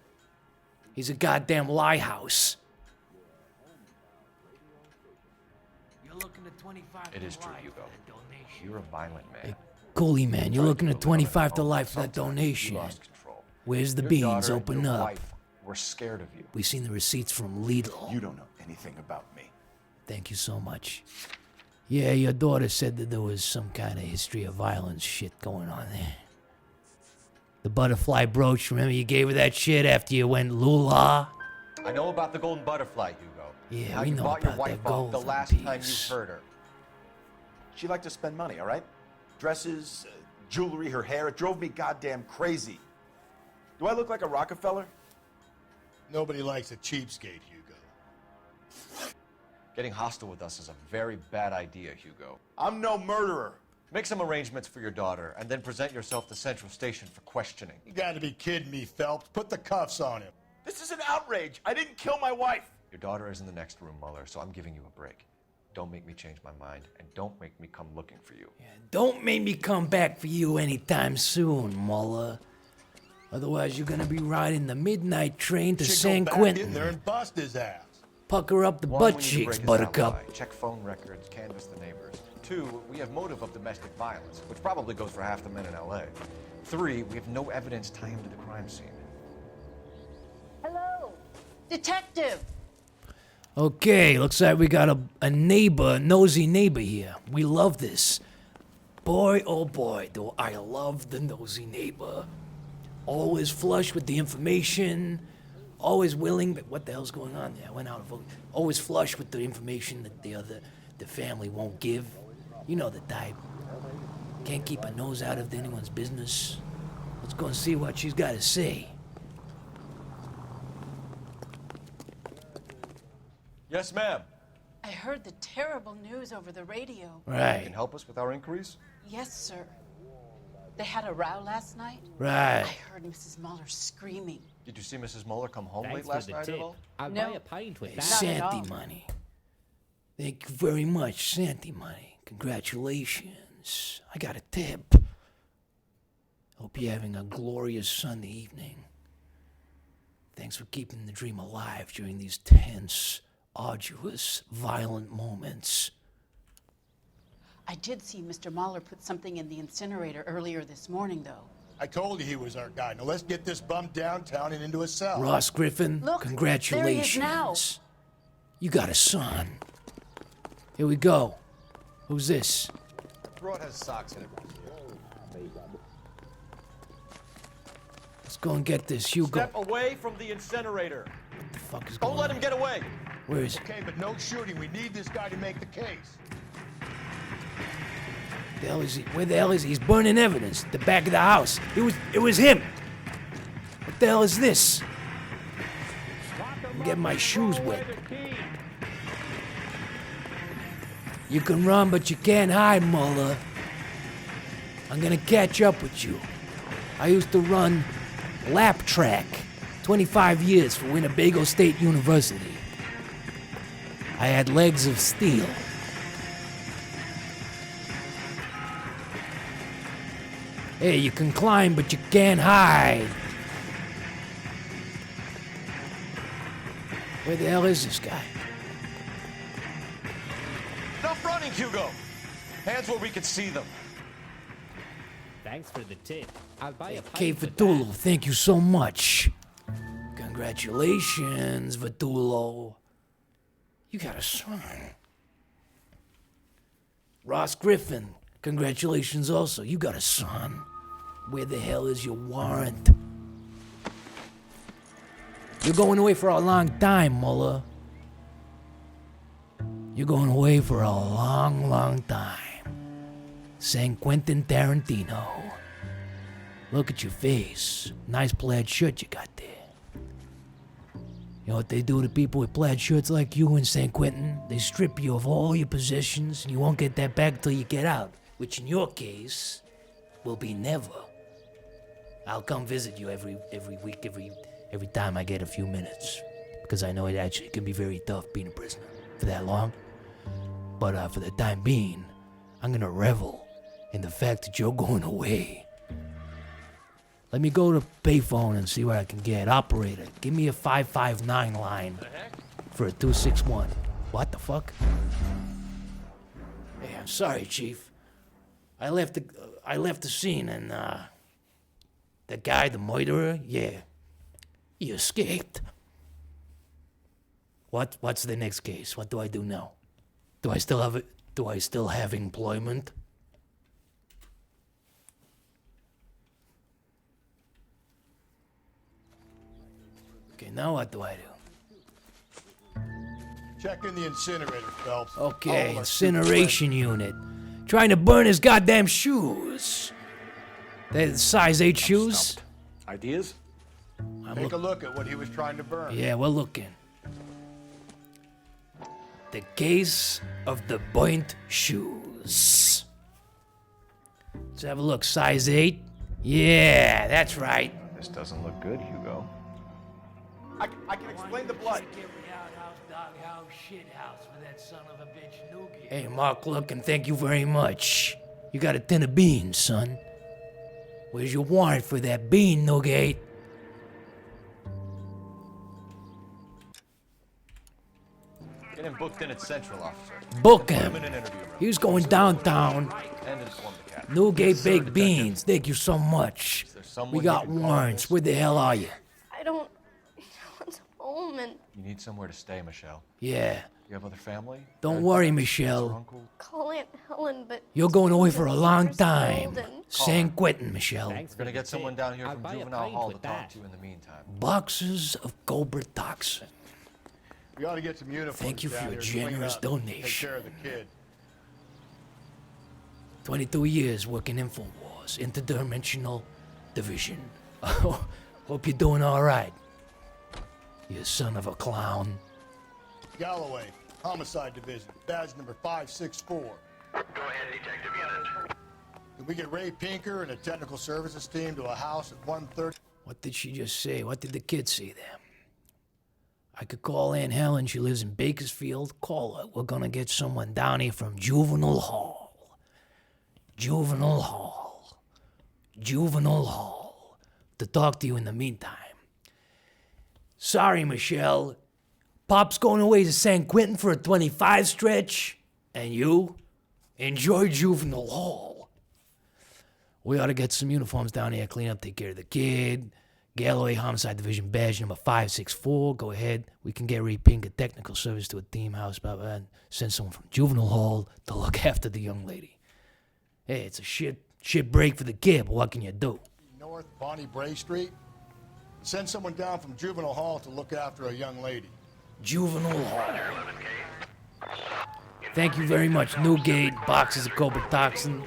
He's a goddamn liehouse. You're looking at 25 It is true, Hugo. You're a violent man. Hey, Coolie, man, you're looking at 25 to life for that donation. You lost control. Where's the Your beans? daughter and Open your up. wife were scared of you. We've seen the receipts from Lidl. You don't know anything about me. Thank you so much. Yeah, your daughter said that there was some kind of history of violence shit going on there. The butterfly brooch, remember you gave her that shit after you went lula? I know about the golden butterfly, Hugo. Yeah, How we you know bought your about wife that off the golden last time you piece. heard her. She liked to spend money, all right? Dresses, jewelry, her hair. It drove me goddamn crazy. Do I look like a Rockefeller? Nobody likes a cheapskate, Hugo. Getting hostile with us is a very bad idea, Hugo. I'm no murderer. Make some arrangements for your daughter, and then present yourself to Central Station for questioning. You gotta be kidding me, Phelps. Put the cuffs on him. This is an outrage. I didn't kill my wife. Your daughter is in the next room, Muller, so I'm giving you a break. Don't make me change my mind, and don't make me come looking for you. Yeah, don't make me come back for you anytime soon, Muller. Otherwise, you're gonna be riding the midnight train to Should San go back Quentin. in there and bust his ass. Pucker up the One, butt we need to cheeks, break his buttercup. alibi, check phone records, canvass the neighbors. 2, we have motive of domestic violence, which probably goes for half the men in L.A. 3, we have no evidence tying him to the crime scene. Hello, detective. Okay, looks like we got a neighbor, nosy neighbor here. We love this. Boy, oh boy, do I love the nosy neighbor. Always flush with the information, always willing, but what the hell's going on there? I went out of focus. Always flush with the information that the family won't give. You know the type. Can't keep a nose out of anyone's business. Let's go and see what she's got to say. Yes, ma'am. I heard the terrible news over the radio. Right. You can help us with our inquiries? Yes, sir. They had a row last night? Right. I heard Mrs. Muller screaming. Did you see Mrs. Muller come home Thanks late for last the night tip. at all? I'll No. buy a pint with Hey, that. Santi money. Thank you very much, Santi money. Congratulations. I got a tip. Hope you're having a glorious Sunday evening. Thanks for keeping the dream alive during these tense, arduous, violent moments. I did see Mr. Muller put something in the incinerator earlier this morning, though. I told you he was our guy. Now let's get this bum downtown and into a cell. Ross Griffin, Look, congratulations. there he is now. You got a son. Here we go. Who's this? Broad has socks in it. Let's go and get this Hugo. Step away from the incinerator. What the fuck is Don't going let on? him get away. Where is he? Okay, but no shooting. We need this guy to make the case. The hell is he? Where the hell is he? He's burning evidence. The back of the house. It was him. What the hell is this? I'm getting my shoes wet. You can run, but you can't hide, Muller. I'm gonna catch up with you. I used to run lap track 25 years for Winnebago State University. I had legs of steel. Hey, you can climb, but you can't hide. Where the hell is this guy? Enough running, Hugo. Hands where we can see them. Thanks for the tip. I'll buy a K. pint with Vitulo, that. thank you so much. Congratulations, Vitulo. You got a son. Ross Griffin, congratulations also. You got a son. Where the hell is your warrant? You're going away for a long time, Muller. You're going away for a long, long time. San Quentin Tarantino. Look at your face. Nice plaid shirt you got there. You know what they do to people with plaid shirts like you in San Quentin? They strip you of all your possessions, and you won't get that back till you get out. Which in your case, will be never. I'll come visit you every week, every time I get a few minutes. Because I know it actually can be very tough being a prisoner for that long. But for the time being, I'm gonna revel in the fact that you're going away. Let me go to payphone and see what I can get. Operator, give me a 559 line for a 261. What the fuck? Hey, I'm sorry, Chief. I left the scene and the guy, the murderer, yeah, he escaped. What's the next case? What do I do now? Do I still have employment? Okay, now what do I do? Check in the incinerator, Phelps. Okay, All our incineration unit. Trying to burn his goddamn shoes. They're size 8 shoes? Ideas? Take a look at what he was trying to burn. Yeah, we're looking. The case of the burnt shoes. Let's have a look. Size 8? Yeah, that's right. This doesn't look good, Hugo. I can explain the blood. Hey, Mark, look, and thank you very much. You got a tin of beans, son. Where's your warrant for that bean, Nugate? Get him booked in at Central, officer. Book Put him. in an interview room. He was going downtown. And inform the captain. Newgate baked beans. Thank you so much. someone We you got can call warrants. this? Where the hell are you? I don't want home and You need somewhere to stay, Michelle. Yeah. You have other family? Don't worry, Michelle. call Aunt Helen, but You're going away for a long years time. old and- San Quentin, Michelle. We're gonna get someone down here from juvenile hall to talk to you in the meantime. Boxes of Cobra toxin. We ought to get some uniforms. Thank you for down your here to clean generous up, Take donation. care of the kid. 22 years working InfoWars, Interdimensional Division. Hope you're doing all right. You son of a clown. Galloway, Homicide Division, badge number 564. Go ahead, Detective Unit. Can We get Ray Pinker and a technical services team to a house at 1:30. What did she just say? What did the kid say there? I could call Aunt Helen. She lives in Bakersfield. Call her. We're gonna get someone down here from Juvenile Hall. Juvenile Hall. Juvenile Hall. To talk to you in the meantime. Sorry, Michelle. Pop's going away to San Quentin for a 25 stretch. And you? Enjoy Juvenile Hall. We ought to get some uniforms down here, clean up, take care of the kid. Galloway Homicide Division badge number 564. Go ahead. We can get Ray Pink a technical service to a theme house, blah, blah, and send someone from Juvenile Hall to look after the young lady. Hey, it's a shit break for the kid, but what can you do? North Bonnie Bray Street. Send someone down from Juvenile Hall to look after a young lady. Juvenile Hall. Thank you very much. Newgate, boxes of Cobratoxin.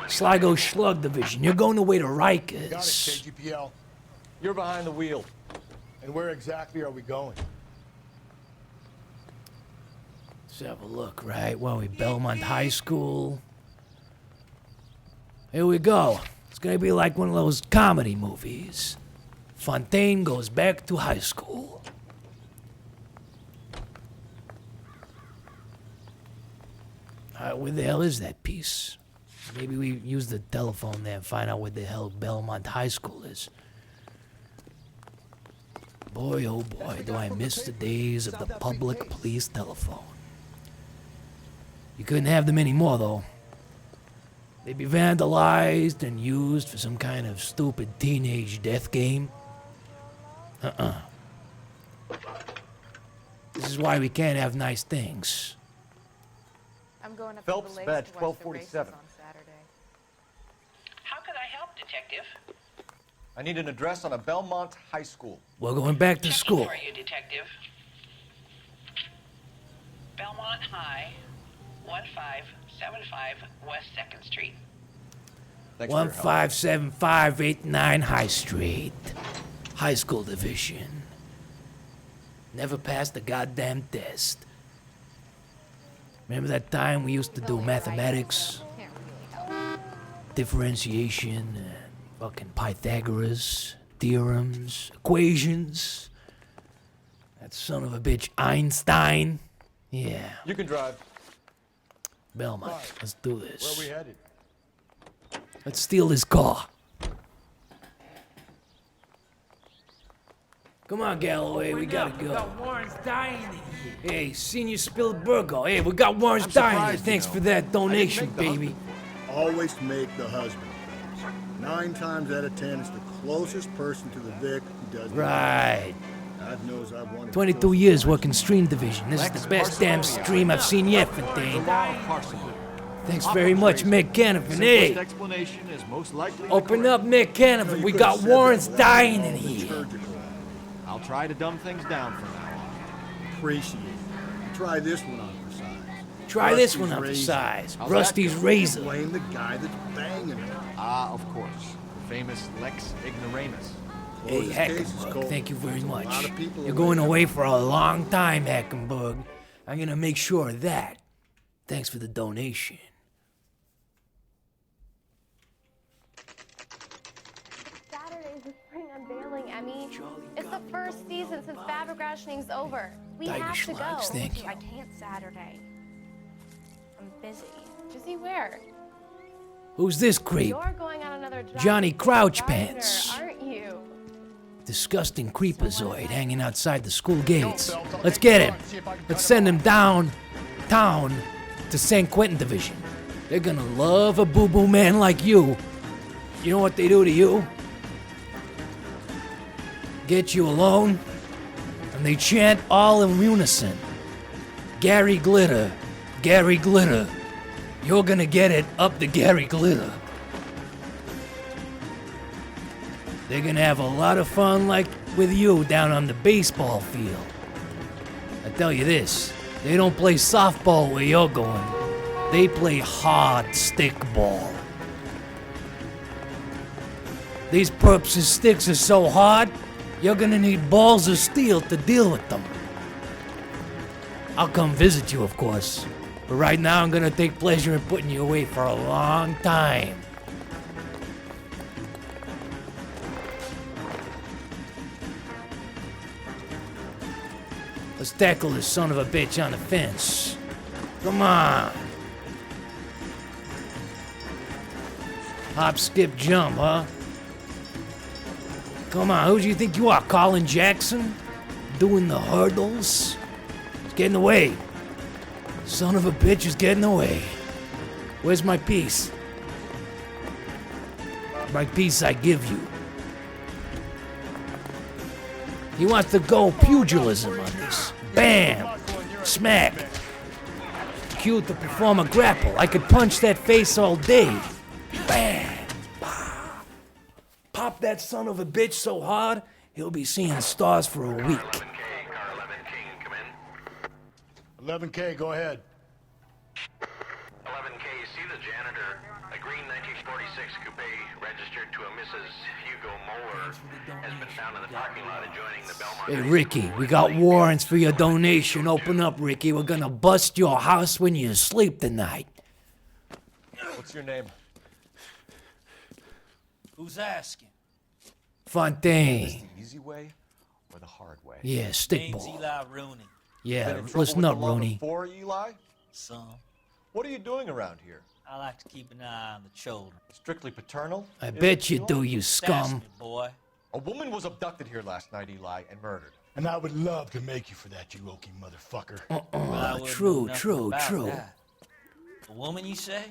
Sligo Schlug Division. You're going away to Rikers. Got it, KGPL. You're behind the wheel. And where exactly are we going? Let's have a look, right? Well, we Belmont High School. Here we go. It's gonna be like one of those comedy movies. Fontaine goes back to high school. Where the hell is that piece? Maybe we use the telephone there and find out where the hell Belmont High School is. Boy, oh boy, do I miss the days of the public police telephone. You couldn't have them anymore, though. They'd be vandalized and used for some kind of stupid teenage death game. This is why we can't have nice things. I'm going up Phelps, to the badge lakes to watch the races 1247. on Saturday. How can I help, Detective? I need an address on a Belmont High School. We're going back to school. For you, Detective. Belmont High, 1575 West 2nd Street. 157589 High Street. High school division. Never passed the goddamn test. Remember that time we used to do mathematics? Differentiation, fucking Pythagoras, theorems, equations. That son of a bitch Einstein. Yeah. You can drive. Belmont, let's do this. Where are we headed? Let's steal this car. Come on, Galloway, we gotta go. We got Warren's dying in here. Hey, Senior Spielbergo. Hey, we got Warren's dying here. Thanks for that donation, baby. Always make the husband. 9 times out of 10, it's the closest person to the Vic who does. Right. God knows I've wanted 22 years working stream division. This is the best damn stream I've seen yet, Fontaine. Thanks very much, Mick Canavan. Hey, Explanation is most likely open up, Mick Canavan. We got Warren's dying in here. I'll try to dumb things down from now on. Appreciate it. Try this one on for size. Try this one on for size. Rusty's razor. Blame the guy that's banging her. Ah, of course. The famous Lex Ignoramus. Hey, Hackenberg, thank you very much. You're going away for a long time, Hackenberg. I'm gonna make sure of that. Thanks for the donation. Saturday's the spring unveiling, Emmy. It's the first season since fabric rationing's over. We Tiger have to go. Schlucks, thank you. I can't Saturday. I'm busy. Busy where? Who's this creep? You're going on another drive Johnny with Crouch Gardner, Pants. aren't you? Disgusting creepazoid hanging outside the school gates. Let's get him. Let's send him downtown to San Quentin Division. They're gonna love a boo-boo man like you. You know what they do to you? Get you alone, and they chant all in unison. Gary Glitter, Gary Glitter. You're gonna get it up to Gary Glitter. They're gonna have a lot of fun like with you down on the baseball field. I tell you this, they don't play softball where you're going. They play hard stick ball. These perps' sticks are so hard, you're gonna need balls of steel to deal with them. I'll come visit you, of course. But right now, I'm gonna take pleasure in putting you away for a long time. Let's tackle this son of a bitch on the fence. Come on. Hop, skip, jump, huh? Come on, who do you think you are, Colin Jackson? Doing the hurdles? It's getting away. Son of a bitch is getting away. Where's my piece? My piece I give you. He wants to go pugilism on this. Bam! Smack! Cute to perform a grapple. I could punch that face all day. Bam! Bah. Pop that son of a bitch so hard, he'll be seeing stars for a week. 11K, go ahead. 11K, see the janitor. A green 1946 coupe registered to a Mrs. Hugo Moeller has been found in the parking lot adjoining the Belmont. Hey, Ricky, we got warrants for your donation. Open up, Ricky. We're gonna bust your house when you sleep tonight. What's your name? Who's asking? Fontaine. The easy way or the hard way? Yeah, stickball. Name's Eli Rooney. Yeah, listen up, Rooney. Before, Eli? Some. What are you doing around here? I like to keep an eye on the children. Strictly paternal? I bet you do, you Ask scum. me, boy. A woman was abducted here last night, Eli, and murdered. And I would love to make you for that, you Okie motherfucker. Well, I wouldn't True, know nothing true, about true. that. A woman, you say?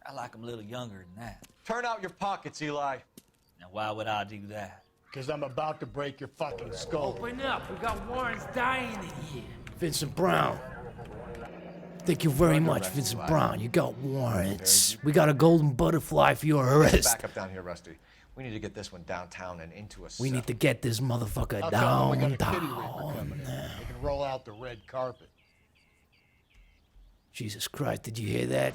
I like them a little younger than that. Turn out your pockets, Eli. Now, why would I do that? Because I'm about to break your fucking skull. Open up. We got warrants dying in here. Vincent Brown. Thank you very much, Vincent Brown. You got warrants. We got a golden butterfly for your arrest. Back up down here, Rusty. We need to get this one downtown and into a We need to get this motherfucker I'll tell them we got a down. kitty raper coming in. They can roll out the red carpet. Jesus Christ, did you hear that?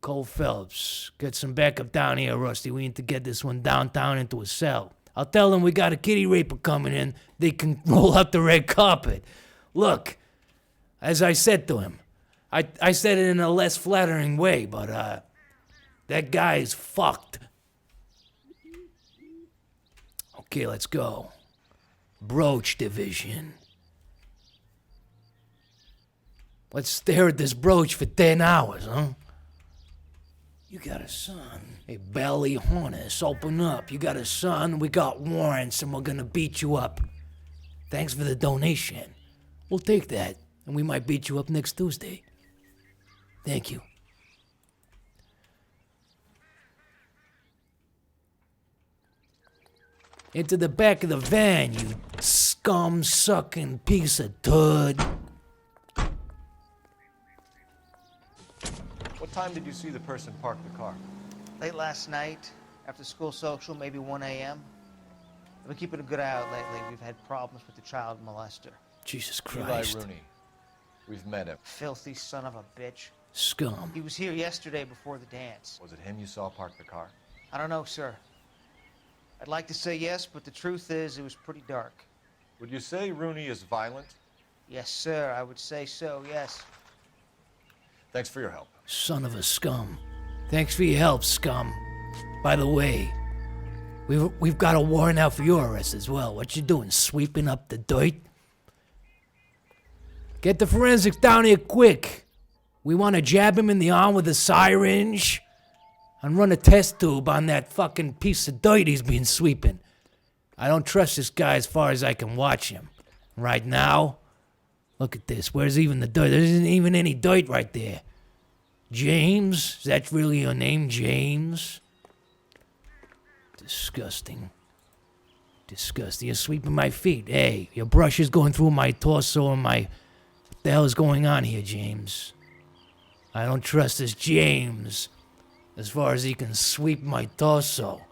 Cole Phelps, get some backup down here, Rusty. We need to get this one downtown into a cell. I'll tell them we got a kitty raper coming in. They can roll out the red carpet. Look, as I said to him, I said it in a less flattering way, but that guy is fucked. Okay, let's go. Brooch division. Let's stare at this brooch for 10 hours, huh? You got a son. Hey, Belly Hornets, open up. You got a son, we got warrants, and we're gonna beat you up. Thanks for the donation. We'll take that, and we might beat you up next Tuesday. Thank you. Into the back of the van, you scum-sucking piece of tud. What time did you see the person park the car? Late last night, after school social, maybe 1 a.m. I've been keeping a good eye out lately. We've had problems with the child molester. Jesus Christ. Eli Rooney. We've met him. Filthy son of a bitch. Scum. He was here yesterday before the dance. Was it him you saw park the car? I don't know, sir. I'd like to say yes, but the truth is it was pretty dark. Would you say Rooney is violent? Yes, sir. I would say so, yes. Thanks for your help. Son of a scum. Thanks for your help, scum. By the way, we've got a warrant out for your arrest as well. What you doing, sweeping up the dirt? Get the forensics down here quick. We want to jab him in the arm with a syringe and run a test tube on that fucking piece of dirt he's been sweeping. I don't trust this guy as far as I can watch him. Right now, look at this. Where's even the dirt? There isn't even any dirt right there. James? Is that really your name, James? Disgusting. Disgusting. You're sweeping my feet. Hey, your brush is going through my torso and my... What the hell is going on here, James? I don't trust this James as far as he can sweep my torso.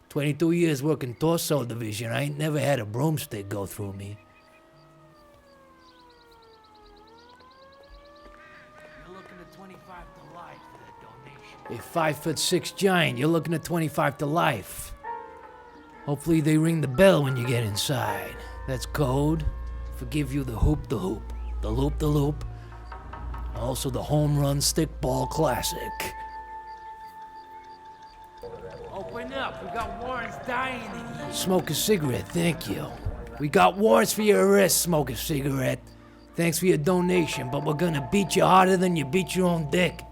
22 years working torso division. I ain't never had a broomstick go through me. You're looking at 25 to life for that donation. A 5'6" giant. You're looking at 25 to life. Hopefully they ring the bell when you get inside. That's code Forgive you the hoop, the loop, the loop. Also the home run stickball classic. Open up. We got Warrens dying in here. Smoke a cigarette, thank you. We got warrants for your arrest, smoke a cigarette. Thanks for your donation, but we're gonna beat you harder than you beat your own dick.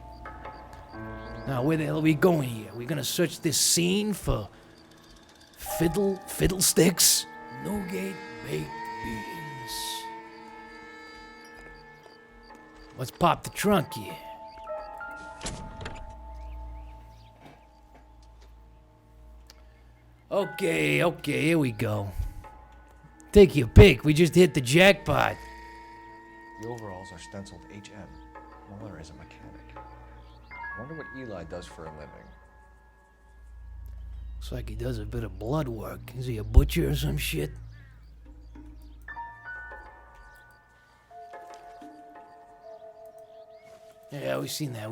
Now, where the hell are we going here? We're gonna search this scene for fiddlesticks? Newgate baked beans. Let's pop the trunk here. Okay, here we go. Take your pick, we just hit the jackpot. The overalls are stenciled HM. Mueller is a mechanic. I wonder what Eli does for a living. Looks like he does a bit of blood work. Is he a butcher or some shit? Yeah, we've seen that,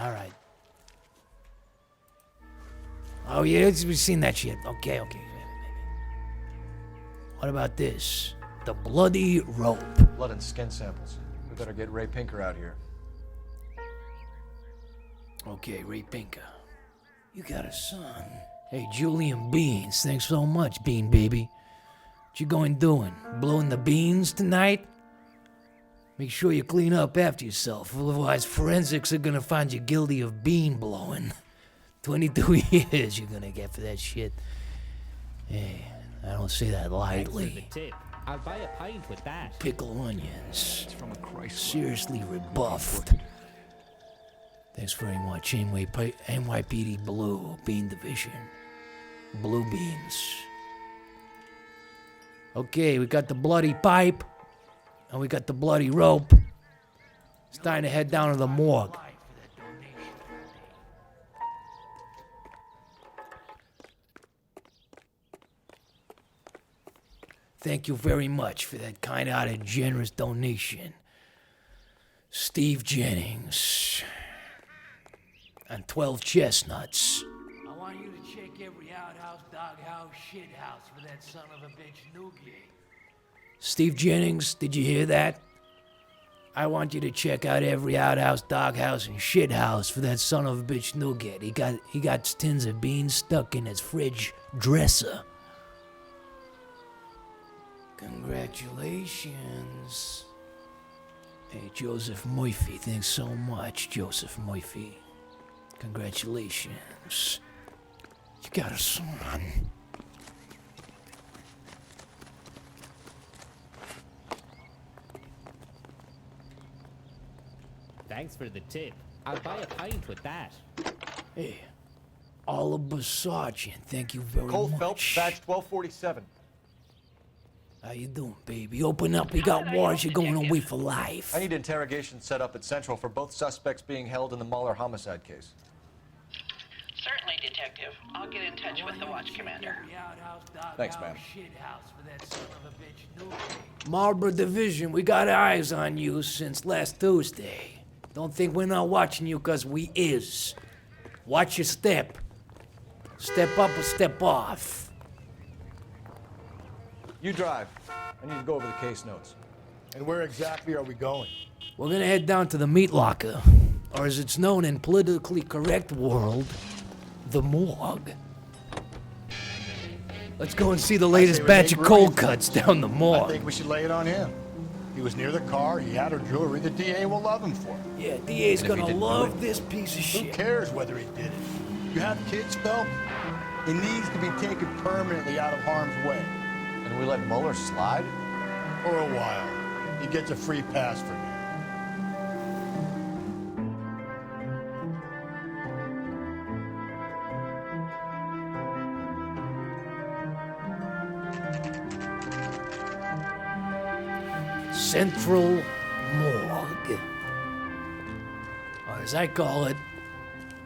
alright. Oh yeah, we've seen that shit. Okay. What about this? The bloody rope. Blood and skin samples. We better get Ray Pinker out here. Okay, Ray Pinker. You got a son. Hey, Julian Beans, thanks so much, Bean Baby. What you going doing? Blowing the beans tonight? Make sure you clean up after yourself, otherwise forensics are gonna find you guilty of bean blowing. 22 years you're gonna get for that shit. Hey, I don't say that lightly. Thanks for the tip. I'll buy a pint with that. Pickle onions. It's from a Chrysler. Seriously rebuffed. Thanks very much, NYPD Blue Bean Division. Blue beans. Okay, we got the bloody pipe, and we got the bloody rope. It's time to head down to the morgue. Thank you very much for that kind-hearted, generous donation. Steve Jennings. And 12 chestnuts. I want you to check every outhouse, doghouse, shithouse for that son of a bitch Newgate. Steve Jennings, did you hear that? I want you to check out every outhouse, doghouse, and shithouse for that son of a bitch Newgate. He got tins of beans stuck in his fridge dresser. Congratulations. Hey, Joseph Murphy, thanks so much, Joseph Murphy. Congratulations. You got a son. Thanks for the tip. I'll buy a pint with that. Hey, Oliver Sargent, thank you very Cole much. Phelps, badge 1247. How you doing, baby? Open up, we got warrants, you're going away for life. I need interrogation set up at Central for both suspects being held in the Mueller homicide case. Certainly, Detective. I'll get in touch with the watch commander. Thanks, ma'am. Marlboro Division, we got eyes on you since last Tuesday. Don't think we're not watching you, cause we is. Watch your step. Step up or step off. You drive. I need to go over the case notes. And where exactly are we going? We're gonna head down to the meat locker, or as it's known in politically correct world, the morgue. Let's go and see the latest batch of cold cuts down the I morgue. think we should lay it on him. He was near the car, he had her jewelry, the DA will love him for it. Yeah, DA's gonna love this piece of Who shit. cares whether he did it? You have kids, Phelps? It needs to be taken permanently out of harm's way. And we let Mueller slide? For a while. He gets a free pass for now. Central Morgue. Or as I call it,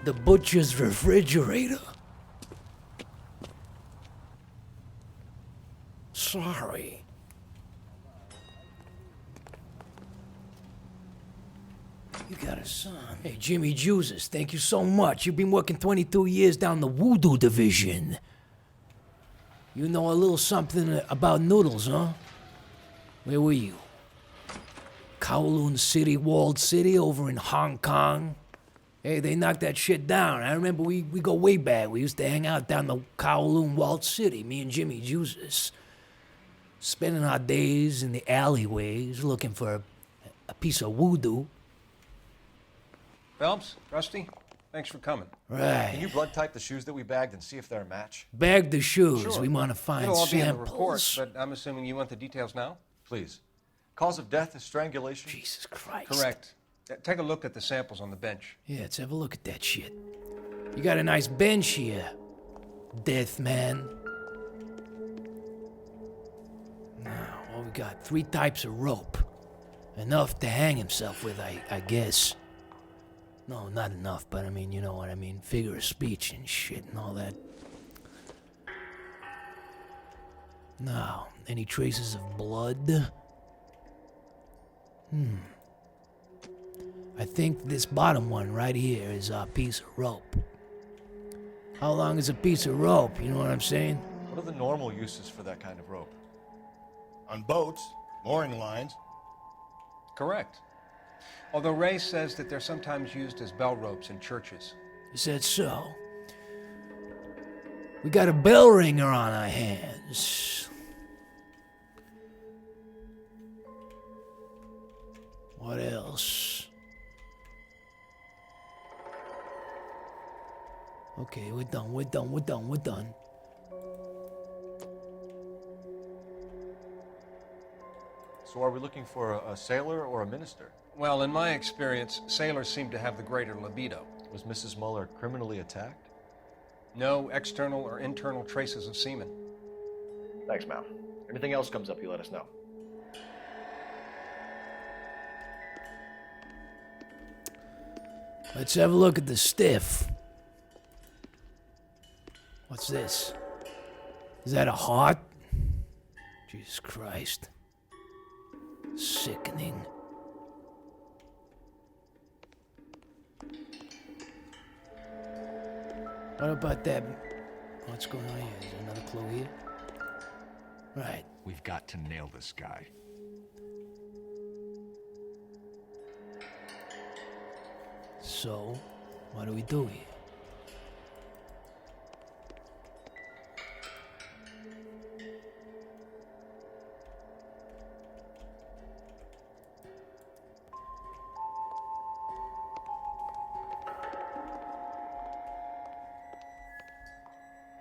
the butcher's refrigerator. Sorry. You got a son. Hey, Jimmy Jesus, thank you so much. You've been working 22 years down the Voodoo Division. You know a little something about noodles, huh? Where were you? Kowloon City, walled city over in Hong Kong. Hey, they knocked that shit down. I remember we go way back. We used to hang out down the Kowloon walled city, me and Jimmy Jesus. Spending our days in the alleyways looking for a piece of voodoo. Phelps, Rusty, thanks for coming. Right. Can you blood type the shoes that we bagged and see if they're a match? Bag the shoes. Sure. We want to find It'll all be in the samples. report, but I'm assuming you want the details now? Please. Cause of death is strangulation? Jesus Christ. Correct. Take a look at the samples on the bench. Yeah, let's have a look at that shit. You got a nice bench here, Death Man. Now, well, we got 3 types of rope. Enough to hang himself with, I guess. No, not enough, but I mean, you know what I mean. Figure of speech and shit and all that. Now, any traces of blood? I think this bottom one right here is our piece of rope. How long is a piece of rope? You know what I'm saying? What are the normal uses for that kind of rope? On boats, mooring lines. Correct. Although Ray says that they're sometimes used as bell ropes in churches. Is that so? We got a bell ringer on our hands. What else? Okay, we're done. So are we looking for a sailor or a minister? Well, in my experience, sailors seem to have the greater libido. Was Mrs. Muller criminally attacked? No external or internal traces of semen. Thanks, Mal. Anything else comes up, you let us know. Let's have a look at the stiff. What's this? Is that a heart? Jesus Christ. Sickening. What about that? What's going on here? Is there another clue here? Right. We've got to nail this guy. So, what do we do here?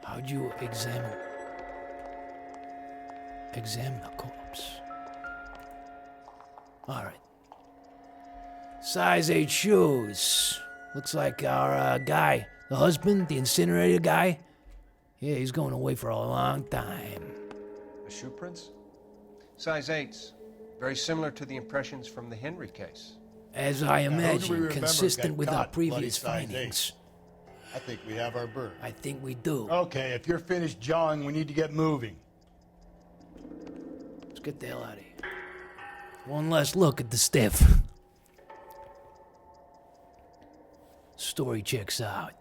How'd you examine a corpse? All right. Size 8 shoes. Looks like our guy, the husband, the incinerator guy. Yeah, he's going away for a long time. The shoe prints? Size 8s. Very similar to the impressions from the Henry case. As I Now, who do we imagine, remember consistent got with our caught bloody previous size findings. 8? I think we have our bird. I think we do. Okay, if you're finished jawing, we need to get moving. Let's get the hell out of here. One last look at the stiff. Story checks out.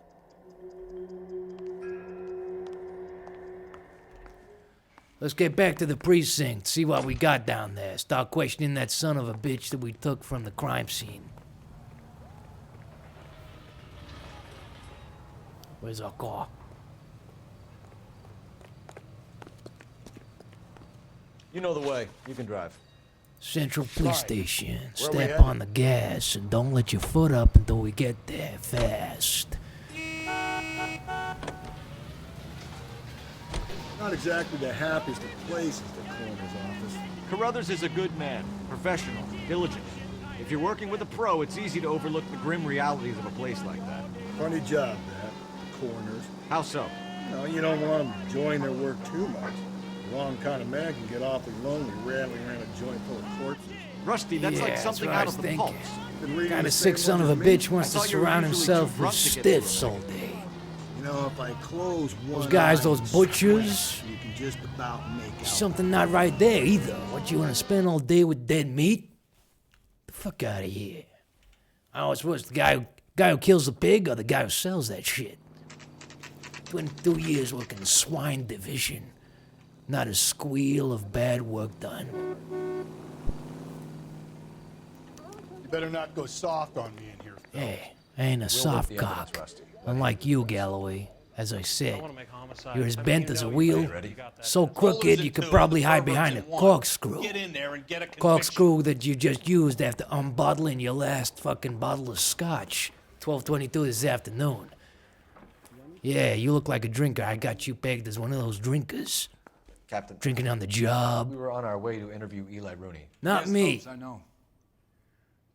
Let's get back to the precinct, see what we got down there. Start questioning that son of a bitch that we took from the crime scene. Where's our car? You know the way. You can drive. Central Police Station. Where we Step headed? on the gas and don't let your foot up until we get there fast. Not exactly the happiest of places, the coroner's office. Carruthers is a good man, professional, diligent. If you're working with a pro, it's easy to overlook the grim realities of a place like that. Funny job, that. The coroner's. How so? You don't want them enjoying their work too much. The wrong kind of man can get awfully lonely rattling around a joint full of corpses. Rusty, that's like something out of the pulse. Kind of sick son of a bitch wants to surround himself with stiffs all day. You know, if I close one Those guys, eye those and butchers. squint, you can just about make out. Something not right there either. What, you want to spend all day with dead meat? The fuck out of here. I was worse, the guy who kills the pig or the guy who sells that shit? 22 years working swine division. Not a squeal of bad work done. You better not go soft on me in here, Phil. Hey, I ain't a soft cock. Unlike you, Galloway. As I said, you're as bent as a wheel, so crooked you could probably hide behind a corkscrew. Corkscrew that you just used after unbottling your last fucking bottle of scotch. 12:22 this afternoon. Yeah, you look like a drinker. I got you pegged as one of those drinkers. Captain. Drinking on the job. We were on our way to interview Eli Rooney. Not me. Folks, I know.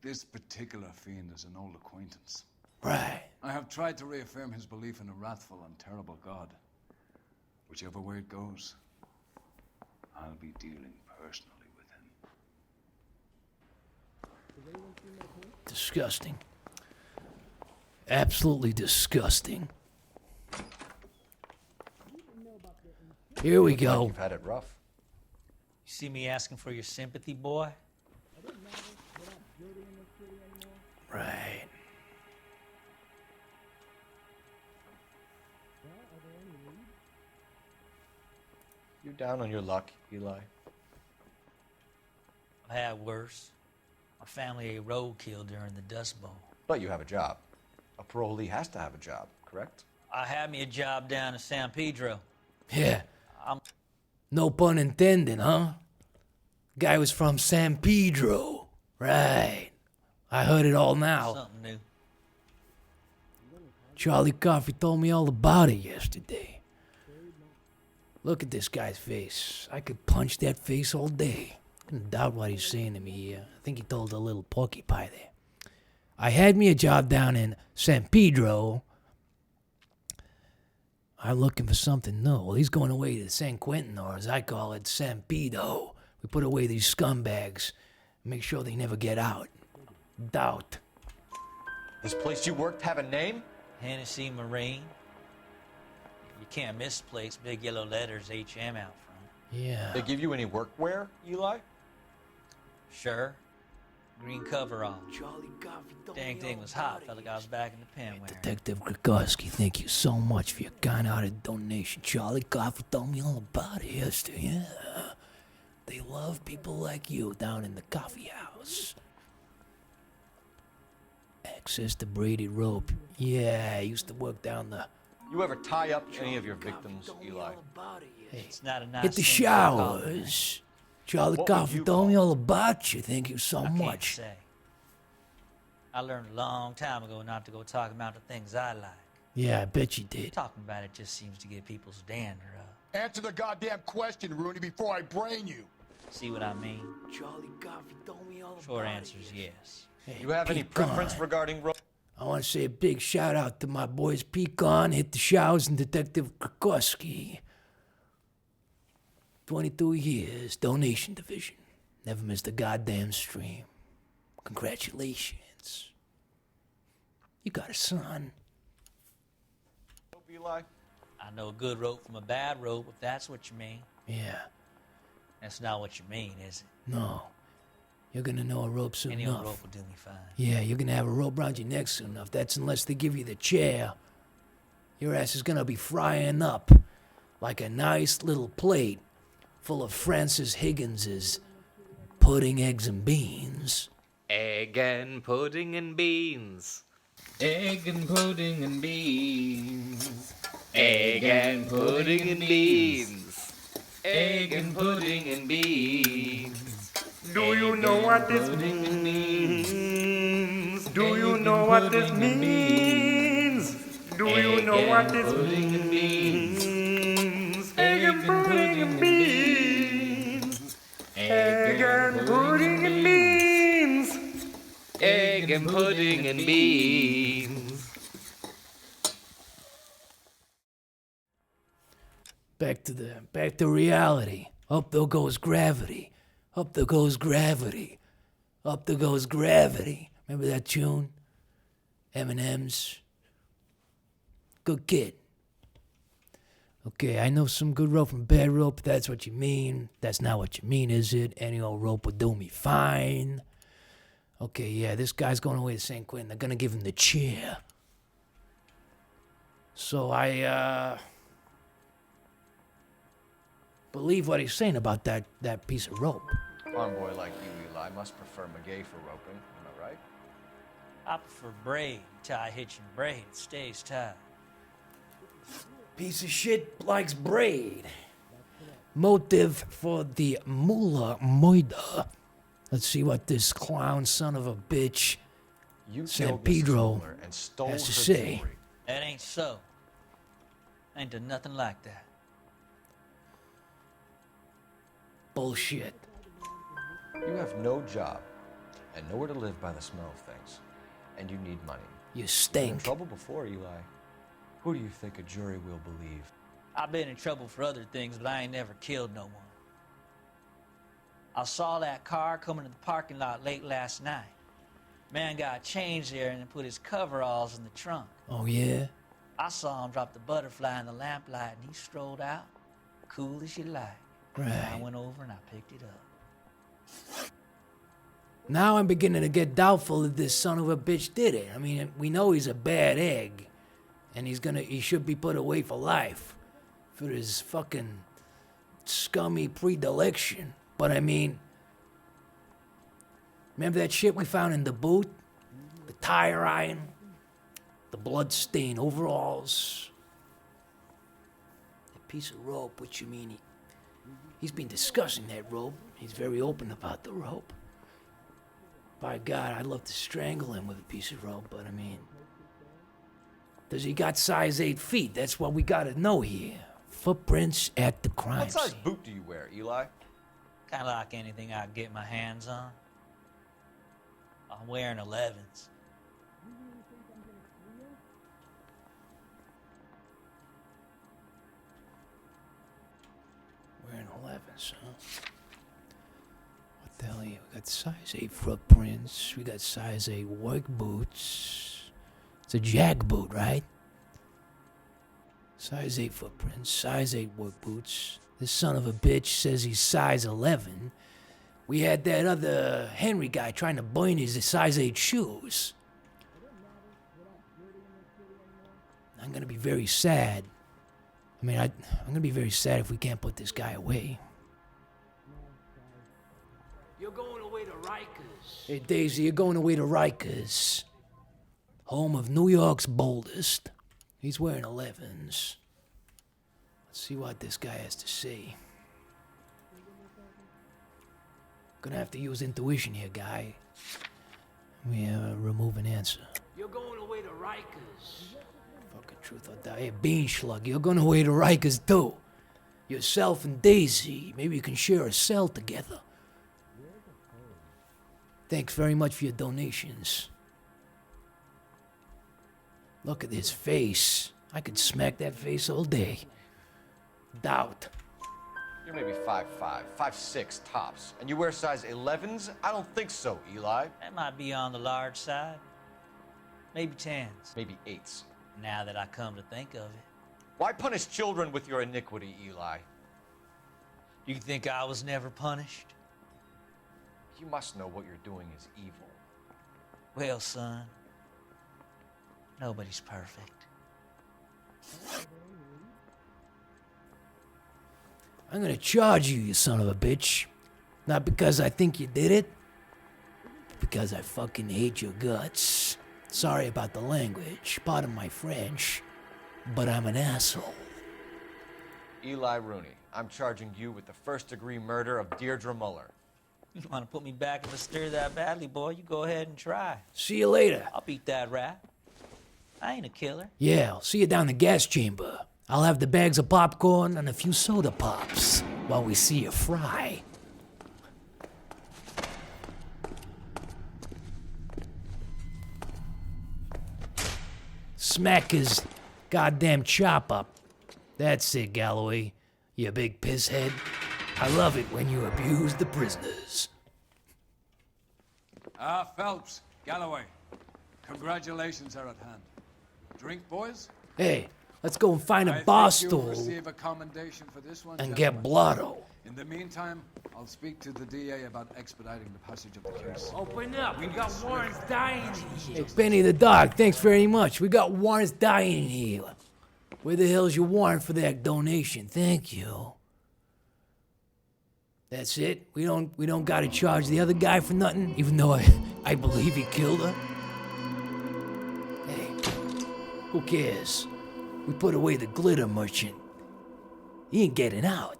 This particular fiend is an old acquaintance. Right. I have tried to reaffirm his belief in a wrathful and terrible God. Whichever way it goes, I'll be dealing personally with him. Disgusting. Absolutely disgusting. Here we go. You've had it rough. You see me asking for your sympathy, boy? Right. You down on your luck, Eli? I've had worse. My family ate roadkill during the Dust Bowl. But you have a job. A parolee has to have a job, correct? I had me a job down in San Pedro. Yeah. No pun intended, huh? Guy was from San Pedro. Right. I heard it all now. Something new. Charlie Coffey told me all about it yesterday. Look at this guy's face. I could punch that face all day. Couldn't doubt what he's saying to me here. I think he told a little porcupine there. I had me a job down in San Pedro. I'm looking for something new. Well, he's going away to San Quentin, or as I call it, San Pedro. We put away these scumbags. Make sure they never get out. Doubt. This place you worked have a name? Hennessy Marine. You can't misplace big yellow letters HM out front. Yeah. They give you any workwear, Eli? Sure. Green coverall. Dang thing was hot. Felt like I was back in the pen wearing. Detective Grigorski, thank you so much for your kind-hearted donation. Charlie Coffey told me all about it yesterday. Yeah. They love people like you down in the coffee house. Access to braided rope. Yeah, I used to work down the... You ever tie up any of your victims, Eli? Hey, it's not a nice hit the thing to showers. Charlie Coffey told me all about you. Thank you so I much. Can't say. I learned a long time ago not to go talking about the things I like. Yeah, I bet you did. Talking about it just seems to get people's dander up. Answer the goddamn question, Rooney, before I brain you. See what I mean? Charlie Coffey told me all Short about answer is yes. Hey, You have any Pecan. preference regarding I want to say a big shout out to my boys Pecan, Hit the Showers, and Detective Krikoski. 22 years, donation division. Never missed a goddamn stream. Congratulations. You got a son. Eli? I know a good rope from a bad rope, if that's what you mean. Yeah. That's not what you mean, is it? No. You're gonna know a rope soon Any enough. old rope will do me fine. Yeah, you're gonna have a rope around your neck soon enough. That's unless they give you the chair. Your ass is gonna be frying up like a nice little plate full of Francis Higgins's pudding, eggs, and beans. Egg and pudding and beans. Egg and pudding and beans. Egg and pudding and beans. Egg and pudding and beans. Do you know what this means? Do you know what this means? Do you know what this means? Egg and pudding and beans. Egg and pudding and beans. Egg and pudding and beans. Back to reality. Up there goes gravity. Up there goes gravity. Up there goes gravity. Remember that tune? Eminem's. Good kid. Okay, I know some good rope from bad rope, if that's what you mean. That's not what you mean, is it? Any old rope would do me fine. Okay, yeah, this guy's going away to San Quentin. They're gonna give him the chair. So I believe what he's saying about that piece of rope. Farm boy like you, Eli, must prefer McGay for roping. Am I right? I prefer braid. Tie hitching braid. It stays tied. Piece of shit likes braid. Motive for the Mullah Moida. Let's see what this clown son of a bitch, San Pedro, has to say. That ain't so. Ain't done nothing like that. Bullshit. You have no job and nowhere to live by the smell of things, and you need money. You You've been in stink. trouble before, Eli. Who do you think a jury will believe? I've been in trouble for other things, but I ain't never killed no one. I saw that car coming to the parking lot late last night. Man got changed there and put his coveralls in the trunk. Oh, yeah? I saw him drop the butterfly in the lamplight, and he strolled out, cool as you like. Right. And I went over and I picked it up. Now I'm beginning to get doubtful that this son of a bitch did it. I mean, we know he's a bad egg, and he should be put away for life for his fucking scummy predilection. But I mean, remember that shit we found in the boot? The tire iron, the blood-stained overalls, the piece of rope, which you mean he's been discussing that rope. He's very open about the rope. By God, I'd love to strangle him with a piece of rope, but I mean, does he got size 8 feet? That's what we gotta know here. Footprints at the crime What size scene. boot do you wear, Eli? Kind of like anything I can get my hands on. I'm wearing 11s. Wearing 11s, huh? What the hell are you? We got size 8 footprints. We got size 8 work boots. It's a jack boot, right? Size 8 footprints, size 8 work boots. This son of a bitch says he's size 11. We had that other Henry guy trying to burn his size 8 shoes. I'm gonna be very sad. I mean, I'm gonna be very sad if we can't put this guy away. You're going away to Rikers. Hey, Daisy, you're going away to Rikers, home of New York's boldest. He's wearing 11s. Let's see what this guy has to say. Gonna have to use intuition here, guy. We remove an answer. You're going away to Rikers. Fucking truth or die. Hey, Bean Slug, you're going away to Rikers too. Yourself and Daisy, maybe you can share a cell together. Thanks very much for your donations. Look at his face. I could smack that face all day. Doubt. You're maybe 5'5", 5'6" tops, and you wear size 11s? I don't think so, Eli. That might be on the large side. Maybe 10s. Maybe 8s. Now that I come to think of it. Why punish children with your iniquity, Eli? You think I was never punished? You must know what you're doing is evil. Well, son, nobody's perfect. I'm gonna charge you, you son of a bitch. Not because I think you did it, because I fucking hate your guts. Sorry about the language, pardon my French, but I'm an asshole. Eli Rooney, I'm charging you with the first-degree murder of Deirdre Muller. You want to put me back in the stir that badly, boy? You go ahead and try. See you later. I'll beat that rat. I ain't a killer. Yeah, I'll see you down the gas chamber. I'll have the bags of popcorn and a few soda pops while we see you fry. Smack his goddamn chop up. That's it, Galloway. You big pisshead. I love it when you abuse the prisoners. Phelps, Galloway, congratulations are at hand. Drink, boys? Hey, let's go and find a I bar think you'll stool receive a commendation for this one, and gentlemen. get blotto. In the meantime, I'll speak to the DA about expediting the passage of the case. Open up. We got warrants dying here. Hey, Benny the dog, thanks very much. We got warrants dying here. Where the hell's your warrant for that donation? Thank you. That's it? We don't gotta charge the other guy for nothing, even though I believe he killed her? Who cares? We put away the glitter merchant. He ain't getting out.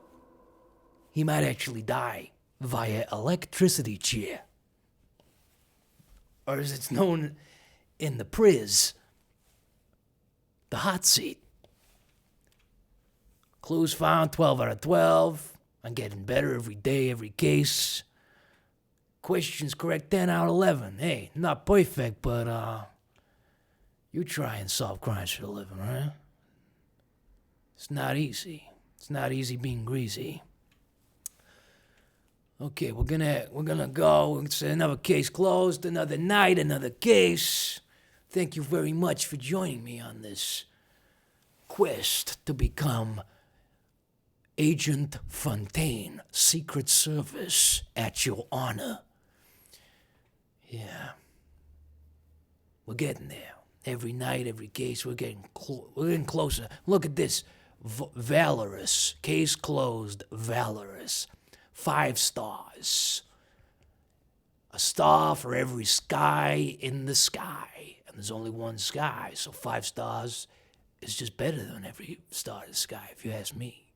He might actually die via electricity chair. Or as it's known in the priz, the hot seat. Clues found 12 out of 12. I'm getting better every day, every case. Questions correct 10 out of 11. Hey, not perfect, but you try and solve crimes for a living, right? It's not easy. It's not easy being greasy. Okay, we're gonna go. It's another case closed, another night, another case. Thank you very much for joining me on this quest to become Agent Fontaine, Secret Service, at your honor. Yeah. We're getting there. Every night, every case, we're getting closer. Look at this. Valorous. Case closed. Valorous. 5 stars. A star for every sky in the sky. And there's only one sky, so 5 stars is just better than every star in the sky, if you ask me.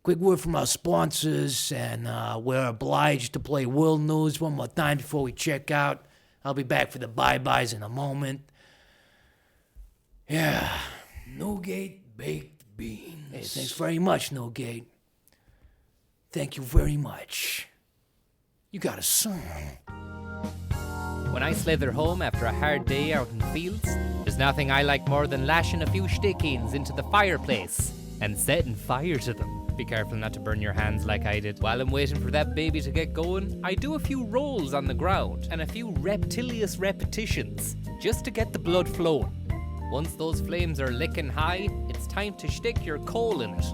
Quick word from our sponsors, and we're obliged to play World News one more time before we check out. I'll be back for the bye-byes in a moment. Yeah, Newgate Baked Beans. Hey, thanks very much, Newgate. Thank you very much. You got a song. When I slither home after a hard day out in the fields, there's nothing I like more than lashing a few stick-ins into the fireplace and setting fire to them. Be careful not to burn your hands like I did. While I'm waiting for that baby to get going, I do a few rolls on the ground and a few reptilious repetitions just to get the blood flowing. Once those flames are licking high, it's time to stick your coal in it.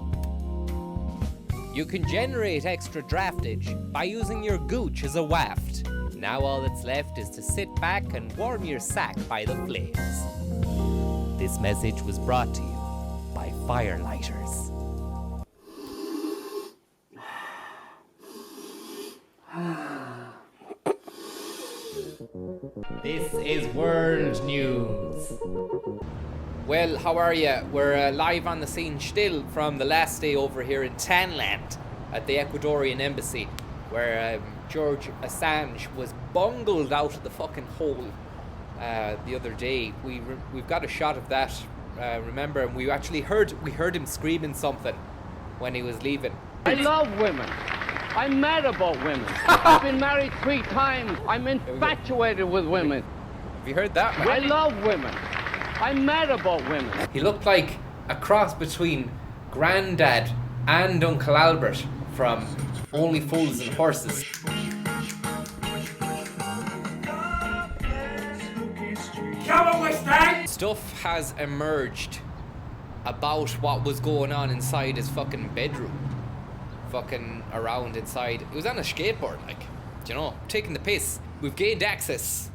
You can generate extra draftage by using your gooch as a waft. Now all that's left is to sit back and warm your sack by the flames. This message was brought to you by Firelighters. This is World News. Well, how are you? We're live on the scene still from the last day over here in Tanland at the Ecuadorian embassy, where George Assange was bungled out of the fucking hole the other day. We've got a shot of that, remember, and we heard him screaming something when he was leaving. I love women. I'm mad about women. I've been married 3 times. I'm infatuated with women. Have you heard that? I love women. I'm mad about women. He looked like a cross between Grandad and Uncle Albert from Only Fools and Horses. Stuff has emerged about what was going on inside his fucking bedroom. Fucking around inside. He was on a skateboard, like, you know, taking the piss. We've gained access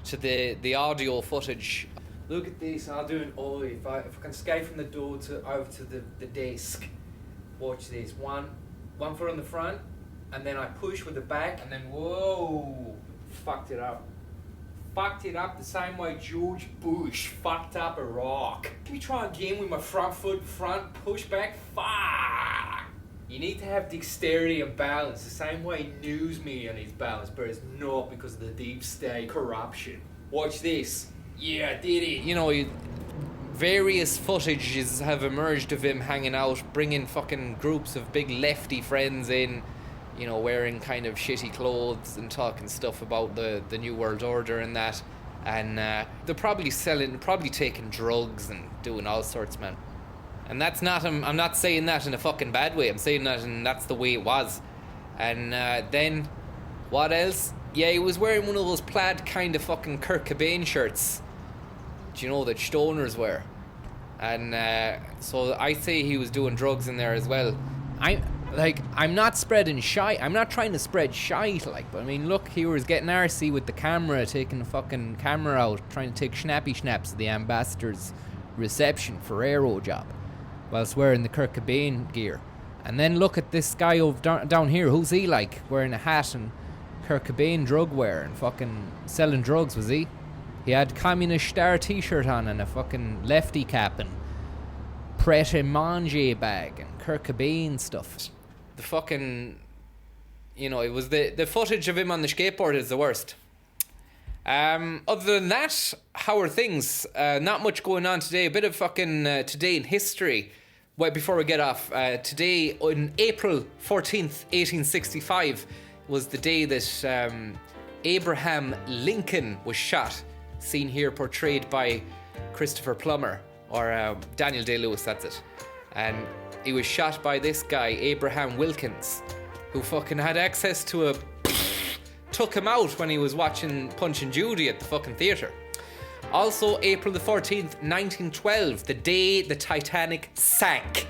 to the audio footage. Look at this, I'll do an ollie. If I can skate from the door over to the desk. Watch this. One foot on the front, and then I push with the back, and then whoa, fucked it up. Fucked it up the same way George Bush fucked up Iraq. Can we try again with my front foot, front push back? Fuck! You need to have dexterity and balance, the same way news media needs balance, but it's not because of the deep state corruption. Watch this. Yeah, I did it. You know, various footages have emerged of him hanging out, bringing fucking groups of big lefty friends in, you know, wearing kind of shitty clothes and talking stuff about the New World Order and that. And they're probably taking drugs and doing all sorts, man. And that's not him. I'm not saying that in a fucking bad way. I'm saying that and that's the way it was. And then, what else? Yeah, he was wearing one of those plaid kind of fucking Kurt Cobain shirts. Do you know that stoners wear? And so I say he was doing drugs in there as well. I'm not spreading shite. I'm not trying to spread shite, like, but I mean, look, he was getting arsey with the camera, taking the fucking camera out, trying to take snappy snaps of the ambassador's reception for Aero job, whilst wearing the Kurt Cobain gear. And then look at this guy over down here. Who's he like? Wearing a hat and Kurt Cobain drug wear and fucking selling drugs, was he? He had Communist Star t-shirt on and a fucking lefty cap and Pret a Manger bag and Kurt Cobain stuff. The fucking, you know, it was the footage of him on the skateboard is the worst. Other than that, how are things? Not much going on today. A bit of fucking today in history. Well, before we get off, today on April 14th, 1865 was the day that Abraham Lincoln was shot. Seen here portrayed by Christopher Plummer, or Daniel Day-Lewis, that's it. And he was shot by this guy, Abraham Wilkins, who fucking had access to a... took him out when he was watching Punch and Judy at the fucking theatre. Also, April the 14th, 1912, the day the Titanic sank.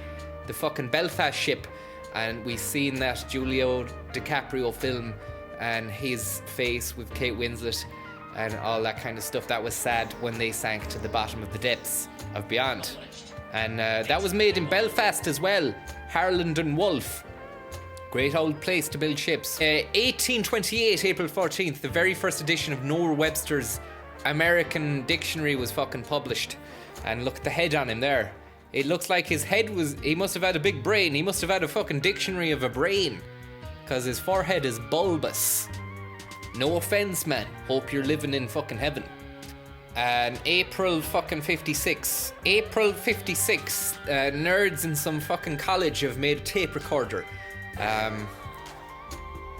The fucking Belfast ship. And we seen that Julio DiCaprio film and his face with Kate Winslet and all that kind of stuff. That was sad when they sank to the bottom of the depths of beyond. And that was made in Belfast as well. Harland and Wolff. Great old place to build ships. 1828, April 14th, the very first edition of Noah Webster's American Dictionary was fucking published. And look at the head on him there. It looks like his head was... He must have had a big brain. He must have had a fucking dictionary of a brain. Because his forehead is bulbous. No offense, man. Hope you're living in fucking heaven. And April fucking 56. April 56. Nerds in some fucking college have made a tape recorder.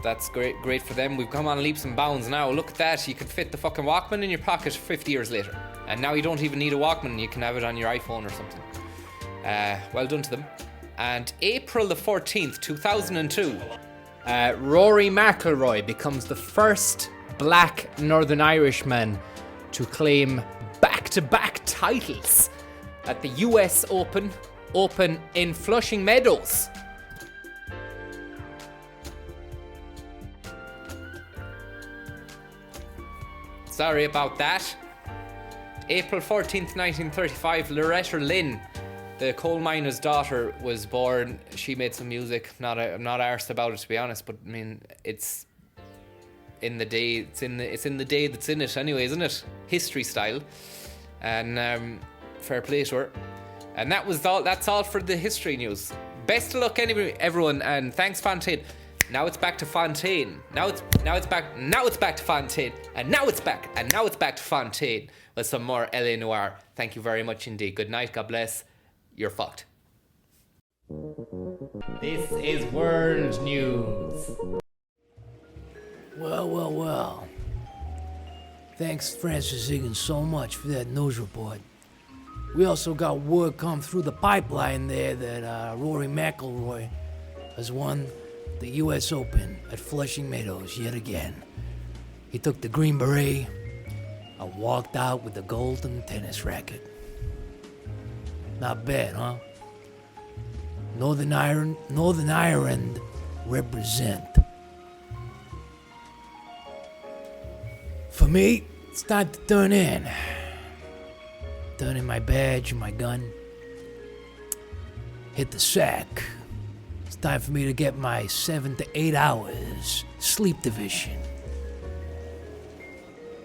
That's great for them. We've come on leaps and bounds now. Look at that. You could fit the fucking Walkman in your pocket 50 years later. And now you don't even need a Walkman. You can have it on your iPhone or something. Well done to them. And April the 14th, 2002, Rory McIlroy becomes the first black Northern Irishman to claim back-to-back titles at the US Open in Flushing Meadows. Sorry about that. April 14th, 1935, Loretta Lynn, the coal miner's daughter, was born. She made some music. I'm not arsed about it, to be honest, but I mean, it's in the day. It's in the day that's in it anyway, isn't it? History style. And fair play to her. And that's all for the history news. Best of luck, everyone, and thanks, Fontaine. Now it's back to Fontaine. Now it's back to Fontaine. And now it's back to Fontaine with some more LA Noire. Thank you very much indeed. Good night. God bless. You're fucked. This is World News. Well. Thanks, Francis Higgins, so much for that news report. We also got word come through the pipeline there that Rory McIlroy has won the US Open at Flushing Meadows yet again. He took the green beret and walked out with the golden tennis racket. Not bad, huh? Northern Ireland represent. For me, it's time to turn in. Turn in my badge and my gun. Hit the sack. It's time for me to get my 7 to 8 hours sleep division.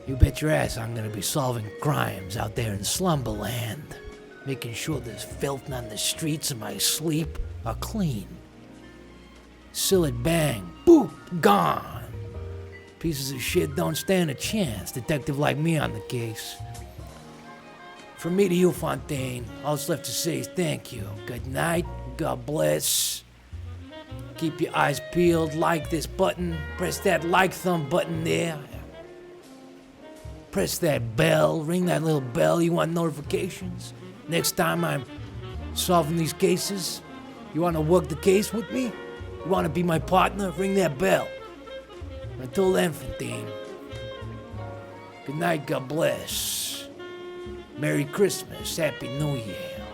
You bet your ass I'm gonna be solving crimes out there in Slumberland. Making sure there's filth on the streets in my sleep are clean. Seal it, bang, boop, gone. Pieces of shit don't stand a chance. Detective like me on the case. From me to you, Fontaine, all that's left to say is thank you. Good night, God bless. Keep your eyes peeled, like this button, press that like thumb button there. Press that bell, ring that little bell, you want notifications? Next time I'm solving these cases, you want to work the case with me? You want to be my partner? Ring that bell. Until then, Fontaine, good night, God bless. Merry Christmas, Happy New Year.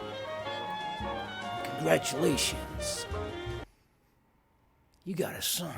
Congratulations. You got a son.